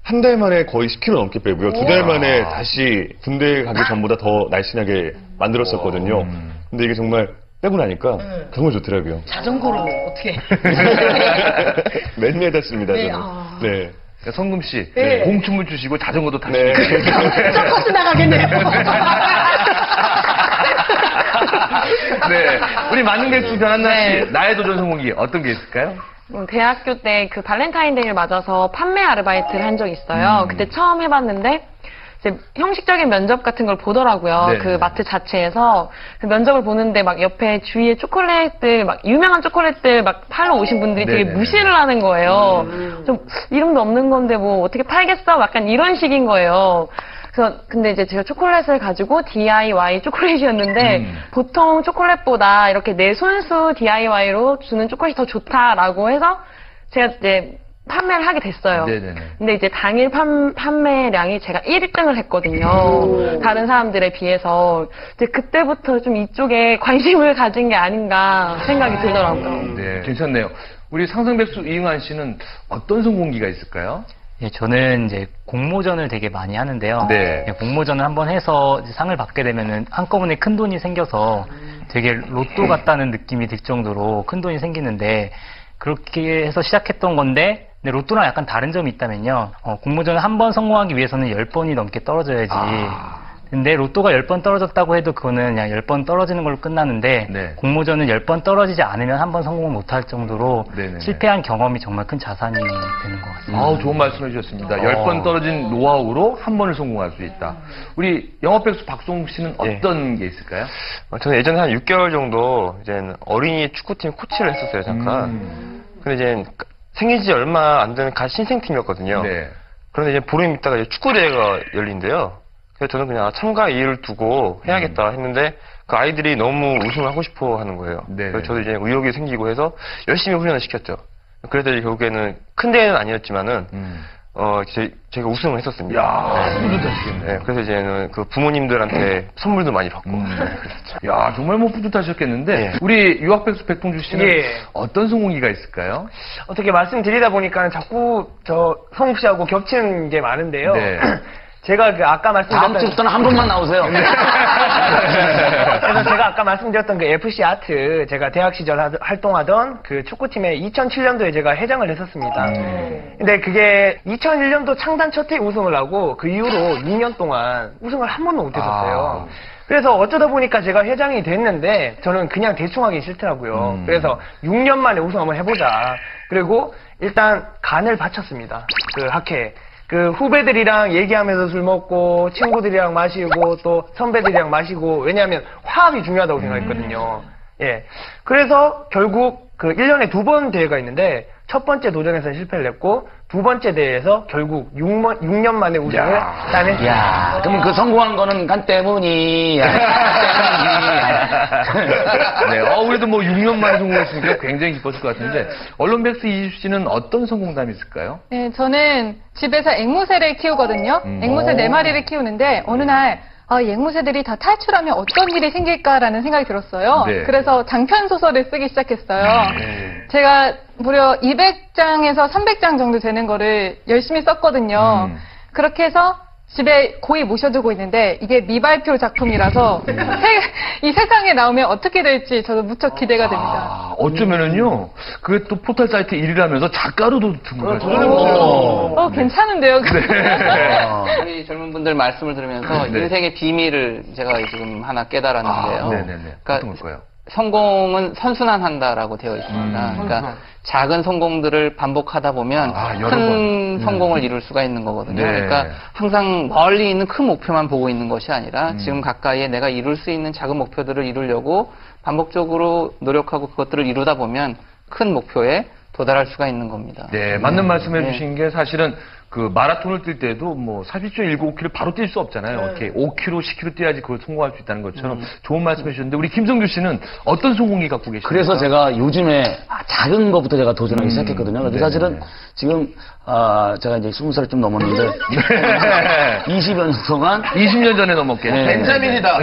한 달 만에 거의 10kg 넘게 빼고요. 2달 만에 다시 군대 가기 전보다 더 날씬하게 만들었었거든요. 근데 이게 정말 빼고 나니까 정말 좋더라고요. 자전거로 어떻게. 매일 탔습니다. 네, 저는. 아. 네. 성금 씨 네. 공춤을 주시고 자전거도 타시고 네. 서커스 나가겠네요. 네. 우리 만능백수 변한나 씨 네. 나의 도전 성공기 어떤 게 있을까요? 대학교 때 그 발렌타인데이를 맞아서 판매 아르바이트를 한 적이 있어요. 그때 처음 해봤는데 이제 형식적인 면접 같은 걸 보더라고요. 네. 그 마트 자체에서 그 면접을 보는데 막 옆에 주위에 초콜릿들 막 유명한 초콜릿들 막 팔러 오신 분들이 되게 네. 무시를 하는 거예요. 좀 이름도 없는 건데 뭐 어떻게 팔겠어? 약간 이런 식인 거예요. 그래서 근데 이제 제가 초콜릿을 가지고 DIY 초콜릿이었는데 보통 초콜릿보다 이렇게 내 손수 DIY로 주는 초콜릿이 더 좋다라고 해서 제가 이제 판매를 하게 됐어요. 네네네. 근데 이제 당일 판매량이 제가 1등을 했거든요. 다른 사람들에 비해서. 이제 그때부터 좀 이쪽에 관심을 가진 게 아닌가 생각이 들더라고요. 네, 괜찮네요. 우리 상상백수 이응환 씨는 어떤 성공기가 있을까요? 예, 저는 이제 공모전을 되게 많이 하는데요. 네. 예, 공모전을 한번 해서 이제 상을 받게 되면은 한꺼번에 큰 돈이 생겨서 되게 로또 같다는 느낌이 들 정도로 큰 돈이 생기는데 그렇게 해서 시작했던 건데 근데 로또랑 약간 다른 점이 있다면요. 공모전을 한 번 성공하기 위해서는 10번이 넘게 떨어져야지. 근데 로또가 10번 떨어졌다고 해도 그거는 그냥 10번 떨어지는 걸로 끝나는데 네. 공모전은 10번 떨어지지 않으면 한 번 성공을 못할 정도로 네네네. 실패한 경험이 정말 큰 자산이 되는 것 같습니다. 아우, 좋은 말씀 해주셨습니다. 10번 떨어진 노하우로 한 번을 성공할 수 있다. 우리 영업백수 박송욱 씨는 어떤 게 있을까요? 저는 예전에 한 6개월 정도 이제 어린이 축구팀 코치를 했었어요, 잠깐. 근데 이제 생긴 지 얼마 안 되는 갓 신생팀이었거든요. 네. 그런데 이제 보름 있다가 이제 축구대회가 열린대요. 그래서 저는 그냥 참가 이유를 두고 해야겠다 했는데 그 아이들이 너무 우승을 하고 싶어 하는 거예요. 네. 그래서 저도 이제 의욕이 생기고 해서 열심히 훈련을 시켰죠. 그래서 이제 결국에는 큰 대회는 아니었지만은 제가 우승을 했었습니다. 야, 뿌듯하시겠네. 네, 그래서 이제는 그 부모님들한테 선물도 많이 받고. 야, 정말 뭐 뿌듯하셨겠는데 예. 우리 유학백수 백동주 씨는 예. 어떤 성공기가 있을까요? 어떻게 말씀드리다 보니까 자꾸 저 성욱 씨하고 겹치는 게 많은데요. 네. 제가 그 아까 다음 말씀드렸던 주부터는 한 번만 나오세요. 그래서 제가 아까 말씀드렸던 그 FC 아트 제가 대학 시절 활동하던 그 축구팀에 2007년도에 제가 회장을 했었습니다. 근데 그게 2001년도 창단 첫 해 우승을 하고 그 이후로 6년 동안 우승을 한 번도 못했었어요. 그래서 어쩌다 보니까 제가 회장이 됐는데 저는 그냥 대충 하기 싫더라고요. 그래서 6년 만에 우승 한번 해보자. 그리고 일단 간을 바쳤습니다. 그 학회에. 그 후배들이랑 얘기하면서 술 먹고 친구들이랑 마시고 또 선배들이랑 마시고 왜냐하면 화합이 중요하다고 생각했거든요. 예. 그래서 결국 그 1년에 2번 대회가 있는데 첫 번째 도전에서 실패를 했고 두 번째 대회에서 결국 6년 만에 우승을 따냈습니다. 야, 그럼 그 성공한 거는 간 때문이야. 네, 그래도 뭐 6년 만에 성공했으니까 굉장히 기뻤을 것 같은데 언론백수 이주 씨는 어떤 성공담이 있을까요? 네, 저는 집에서 앵무새를 키우거든요. 앵무새 4마리를 키우는데 어느 날 이 앵무새들이 다 탈출하면 어떤 일이 생길까라는 생각이 들었어요. 네. 그래서 장편 소설을 쓰기 시작했어요. 제가 무려 200장에서 300장 정도 되는 거를 열심히 썼거든요. 그렇게 해서 집에 고이 모셔두고 있는데 이게 미발표 작품이라서 이 세상에 나오면 어떻게 될지 저도 무척 기대가 됩니다. 어쩌면은요, 그게 또 포털 사이트 1위라면서 작가로도 등극을 괜찮은데요? 우리 젊은 분들 말씀을 들으면서 네. 인생의 비밀을 제가 지금 하나 깨달았는데요. 네네네. 어떤 걸까요? 성공은 선순환한다라고 되어 있습니다. 그러니까 작은 성공들을 반복하다 보면 여러 큰 성공을 이룰 수가 있는 거거든요. 네. 그러니까 항상 멀리 있는 큰 목표만 보고 있는 것이 아니라 지금 가까이에 내가 이룰 수 있는 작은 목표들을 이루려고 반복적으로 노력하고 그것들을 이루다 보면 큰 목표에 도달할 수가 있는 겁니다. 네, 맞는 말씀 해주신 게 사실은 그 마라톤을 뛸 때도 뭐 40초 19km 바로 뛸 수 없잖아요. 이렇게 5km, 10km 뛰어야지 그걸 성공할 수 있다는 것처럼 좋은 말씀 해주셨는데 우리 김성규 씨는 어떤 성공이 갖고 계십니까? 그래서 제가 요즘에 작은 것부터 제가 도전하기 시작했거든요. 근데 사실은 지금 제가 이제 20살이 좀 넘었는데 20여 년 동안 20년 전에 넘었겠네. 네. 벤자민이다.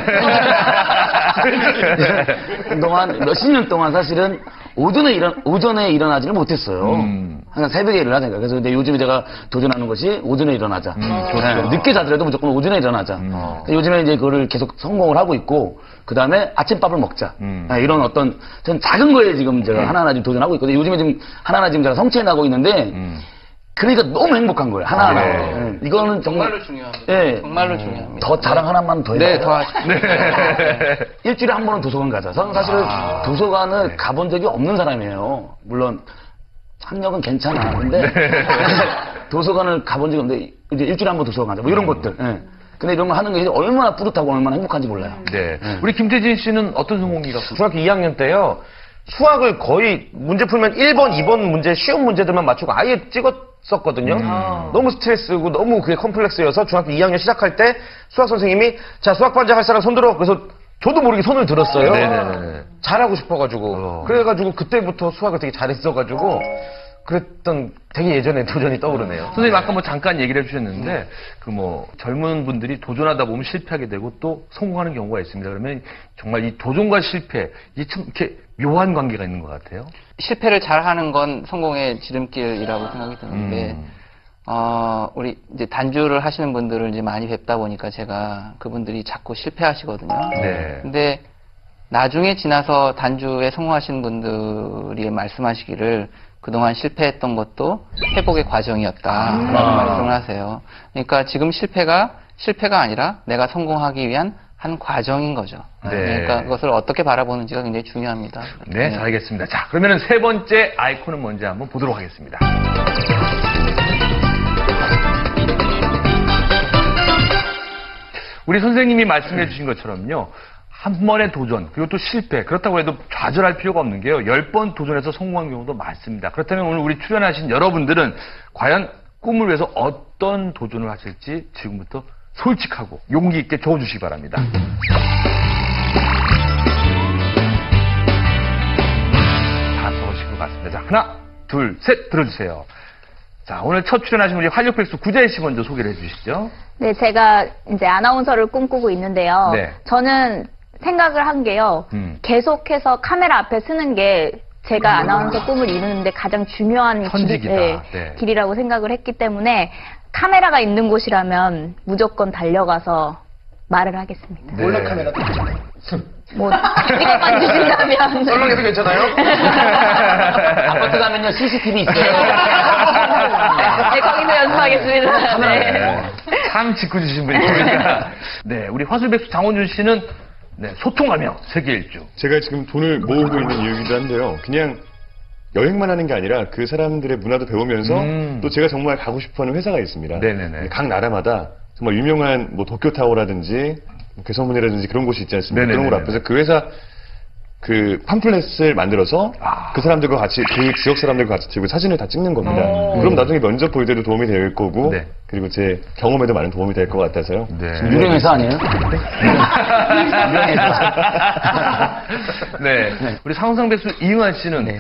그동안 몇십 년 동안 사실은 오전에 일어나지를 못했어요. 항상 새벽에 일어나니까. 그래서 근데 요즘에 제가 도전하는 것이 오전에 일어나자. 네, 늦게 자더라도 무조건 오전에 일어나자. 요즘에 이제 그거를 계속 성공을 하고 있고, 그 다음에 아침밥을 먹자. 네, 이런 어떤, 전 작은 거에 지금 제가 하나하나 지금 도전하고 있거든요. 요즘에 지금 하나하나 지금 제가 성취해 나가고 있는데, 그러니까 너무 행복한 거예요. 하나하나. 네. 이거는 정말로 중요합니다. 네. 정말로 중요합니다. 더 자랑 하나만 더 해요. 네, 더 하십시오. 일주일에 한 번은 도서관 가자. 저는 사실은 도서관을 가본 적이 없는 사람이에요. 물론 학력은 괜찮아. 근데 도서관을 가본 적이 없는데 이제 일주일에 한 번 도서관 가자. 뭐 이런 것들. 예. 근데 이런 거 하는 게 얼마나 뿌듯하고 얼마나 행복한지 몰라요. 네. 우리 김태진 씨는 어떤 성공기가? 중학교 2학년 때요. 수학을 거의 문제 풀면 1번, 2번 문제 쉬운 문제들만 맞추고 아예 찍었었거든요. 너무 스트레스고 너무 그게 컴플렉스여서 중학교 2학년 시작할 때 수학 선생님이 자 수학 반장 할 사람 손 들어. 그래서 저도 모르게 손을 들었어요. 네네네. 잘하고 싶어가지고. 그래가지고 그때부터 수학을 되게 잘했어가지고 그랬던 되게 예전에 도전이 떠오르네요. 선생님 아까 뭐 잠깐 얘기를 해주셨는데 그 뭐 젊은 분들이 도전하다 보면 실패하게 되고 또 성공하는 경우가 있습니다. 그러면 정말 이 도전과 실패 이게 참 이렇게 묘한 관계가 있는 것 같아요. 실패를 잘하는 건 성공의 지름길이라고 생각이 드는데 우리 이제 단주를 하시는 분들을 이제 많이 뵙다 보니까 제가 그분들이 자꾸 실패하시거든요. 네. 근데 나중에 지나서 단주에 성공하신 분들이 말씀하시기를 그동안 실패했던 것도 회복의 과정이었다라는 말씀을 하세요. 그러니까 지금 실패가 아니라 내가 성공하기 위한 한 과정인 거죠. 네. 그러니까 그것을 어떻게 바라보는지가 굉장히 중요합니다. 네, 잘 알겠습니다. 자, 그러면은 세 번째 아이콘은 뭔지 한번 보도록 하겠습니다. 우리 선생님이 말씀해 주신 것처럼요. 한 번의 도전, 그리고 또 실패, 그렇다고 해도 좌절할 필요가 없는 게요. 10번 도전해서 성공한 경우도 많습니다. 그렇다면 오늘 우리 출연하신 여러분들은 과연 꿈을 위해서 어떤 도전을 하실지 지금부터 솔직하고 용기 있게 적어주시기 바랍니다. 다 적으실 것 같습니다. 자, 하나, 둘, 셋 들어주세요. 자, 오늘 첫 출연하신 우리 활력백수 구자희 씨 먼저 소개를 해주시죠. 네, 제가 이제 아나운서를 꿈꾸고 있는데요. 네. 저는 생각을 한 게요. 계속해서 카메라 앞에 서는 게 제가 아나운서 꿈을 이루는데 가장 중요한 천직이다. 네. 길이라고 생각을 했기 때문에 카메라가 있는 곳이라면 무조건 달려가서 말을 하겠습니다. 몰래 카메라. 뭐 이것만 주신다면. 썰렁해도 괜찮아요? 아파트 가면요 CCTV 있어요. 네, 거기서 연습하겠습니다. 네. 참 짓궂으신 분이니까. 네, 우리 화술백수 장원준 씨는 네, 소통하며 세계 일주. 제가 지금 돈을 모으고 있는 이유이기도 한데요. 그냥 여행만 하는 게 아니라 그 사람들의 문화도 배우면서 또 제가 정말 가고 싶어하는 회사가 있습니다. 네네네. 각 나라마다 정말 유명한 뭐 도쿄타워라든지 개성문이라든지 그런 곳이 있지 않습니까? 네네네네. 그런 걸 앞에서 그 회사 그 팜플렛을 만들어서 그 사람들과 같이 그 지역 사람들과 같이 들고 사진을 다 찍는 겁니다. 그럼 나중에 면접 볼 때도 도움이 될 거고 네. 그리고 제 경험에도 많은 도움이 될 것 같아서요. 네. 유령회사 아니에요? 네. 우리 상상백수 이응환 씨는 네.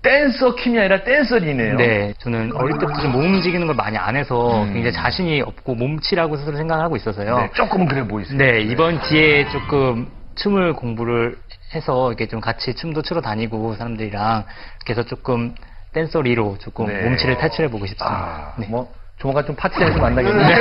댄서 킴이 아니라 댄서리네요. 네, 저는 어릴 때부터 좀 몸 움직이는 걸 많이 안 해서 굉장히 자신이 없고 몸치라고 스스로 생각하고 있어서요. 네, 조금은 그래 보이세요. 네, 이번 기회에 조금 춤을 공부를 해서 이렇게 좀 같이 춤도 추러 다니고 사람들이랑 그래서 조금 댄서리로 조금 네. 몸치를 탈출해 보고 싶습니다. 네. 뭐 조만간 좀 파티장에서 만나겠네요.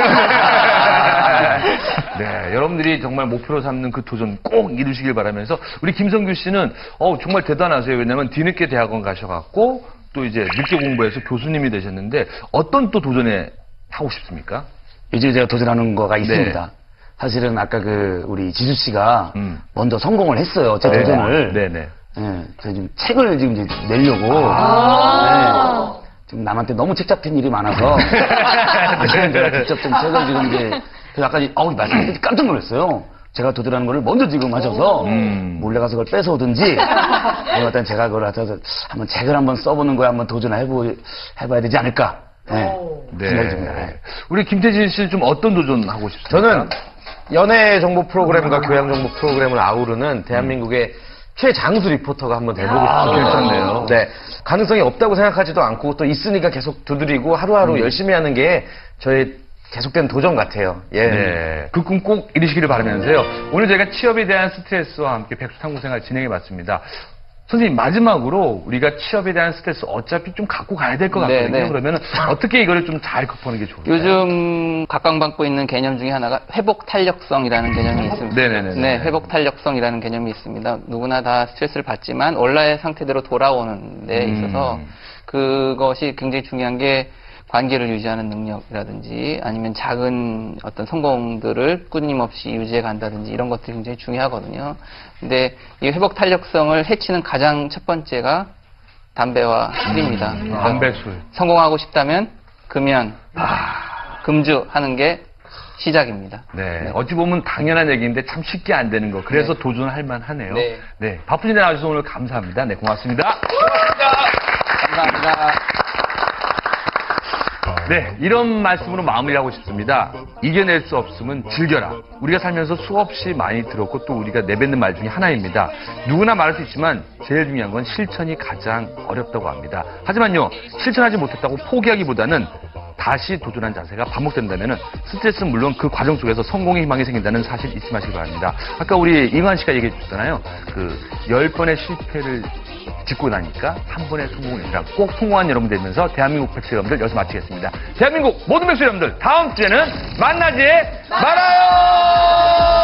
네, 여러분들이 정말 목표로 삼는 그 도전 꼭 이루시길 바라면서 우리 김성규 씨는 정말 대단하세요. 왜냐하면 뒤늦게 대학원 가셔갖고 또 이제 늦게 공부해서 교수님이 되셨는데 어떤 또 도전에 하고 싶습니까? 이제 제가 도전하는 거가 있습니다. 네. 사실은 아까 우리 지수 씨가 먼저 성공을 했어요. 제 네. 도전을. 네네. 네, 그래서 지금 책을 지금 이제 내려고. 네, 지금 남한테 너무 책 잡힌 일이 많아서. 제가 직접 좀 책을 지금 이제, 그래서 아까 말씀드리기 깜짝 놀랐어요. 제가 도전하는 거를 먼저 지금 하셔서 몰래 가서 그걸 뺏어오든지 아니면 제가 그걸 하셔서 한번 책을 한번 써보는 거에 한번 해봐야 되지 않을까. 네. 생각이 듭니다. 네. 우리 김태진 씨는 좀 어떤 도전 하고 싶습니까? 저는 연예 정보 프로그램과 교양 정보 프로그램을 아우르는 대한민국의 최장수 리포터가 한번 돼보고 싶습니다. 괜찮네요. 네. 가능성이 없다고 생각하지도 않고 또 있으니까 계속 두드리고 하루하루 열심히 하는 게 저의 계속된 도전 같아요. 예. 네. 그 꿈 꼭 이루시기를 바라면서요. 오늘 저희가 취업에 대한 스트레스와 함께 백수탐구생활 진행해봤습니다. 선생님, 마지막으로 우리가 취업에 대한 스트레스 어차피 좀 갖고 가야 될 것 같거든요. 네. 그러면 어떻게 이거를 좀 잘 극복하는 게 좋을까요? 요즘 각광받고 있는 개념 중에 하나가 회복 탄력성이라는 개념이 있습니다. 네네네. 네, 회복 탄력성이라는 개념이 있습니다. 누구나 다 스트레스를 받지만 원래의 상태대로 돌아오는 데 있어서 그것이 굉장히 중요한 게 관계를 유지하는 능력이라든지 아니면 작은 어떤 성공들을 끊임없이 유지해 간다든지 이런 것들이 굉장히 중요하거든요. 근데 이 회복 탄력성을 해치는 가장 첫 번째가 담배와 술입니다. 담배, 술. 성공하고 싶다면 금연, 금주하는 게 시작입니다. 네. 어찌 보면 당연한 얘기인데 참 쉽게 안 되는 거. 그래서 도전할 만하네요. 네. 네. 바쁘신 데 나와주셔서 오늘 감사합니다. 네, 고맙습니다. 감사합니다. 네, 이런 말씀으로 마무리하고 싶습니다. 이겨낼 수 없으면 즐겨라. 우리가 살면서 수없이 많이 들었고 또 우리가 내뱉는 말 중에 하나입니다. 누구나 말할 수 있지만 제일 중요한 건 실천이 가장 어렵다고 합니다. 하지만요, 실천하지 못했다고 포기하기보다는 다시 도전한 자세가 반복된다면 스트레스는 물론 그 과정 속에서 성공의 희망이 생긴다는 사실 잊지 마시기 바랍니다. 아까 우리 이관 씨가 얘기해 주셨잖아요. 10번의 실패를 짚고 나니까 한 번의 성공을 이루라. 꼭 성공한 여러분 되면서 대한민국 백수 여러분들 여기서 마치겠습니다. 대한민국 모든 백수 여러분들 다음 주에는 만나지 말아요!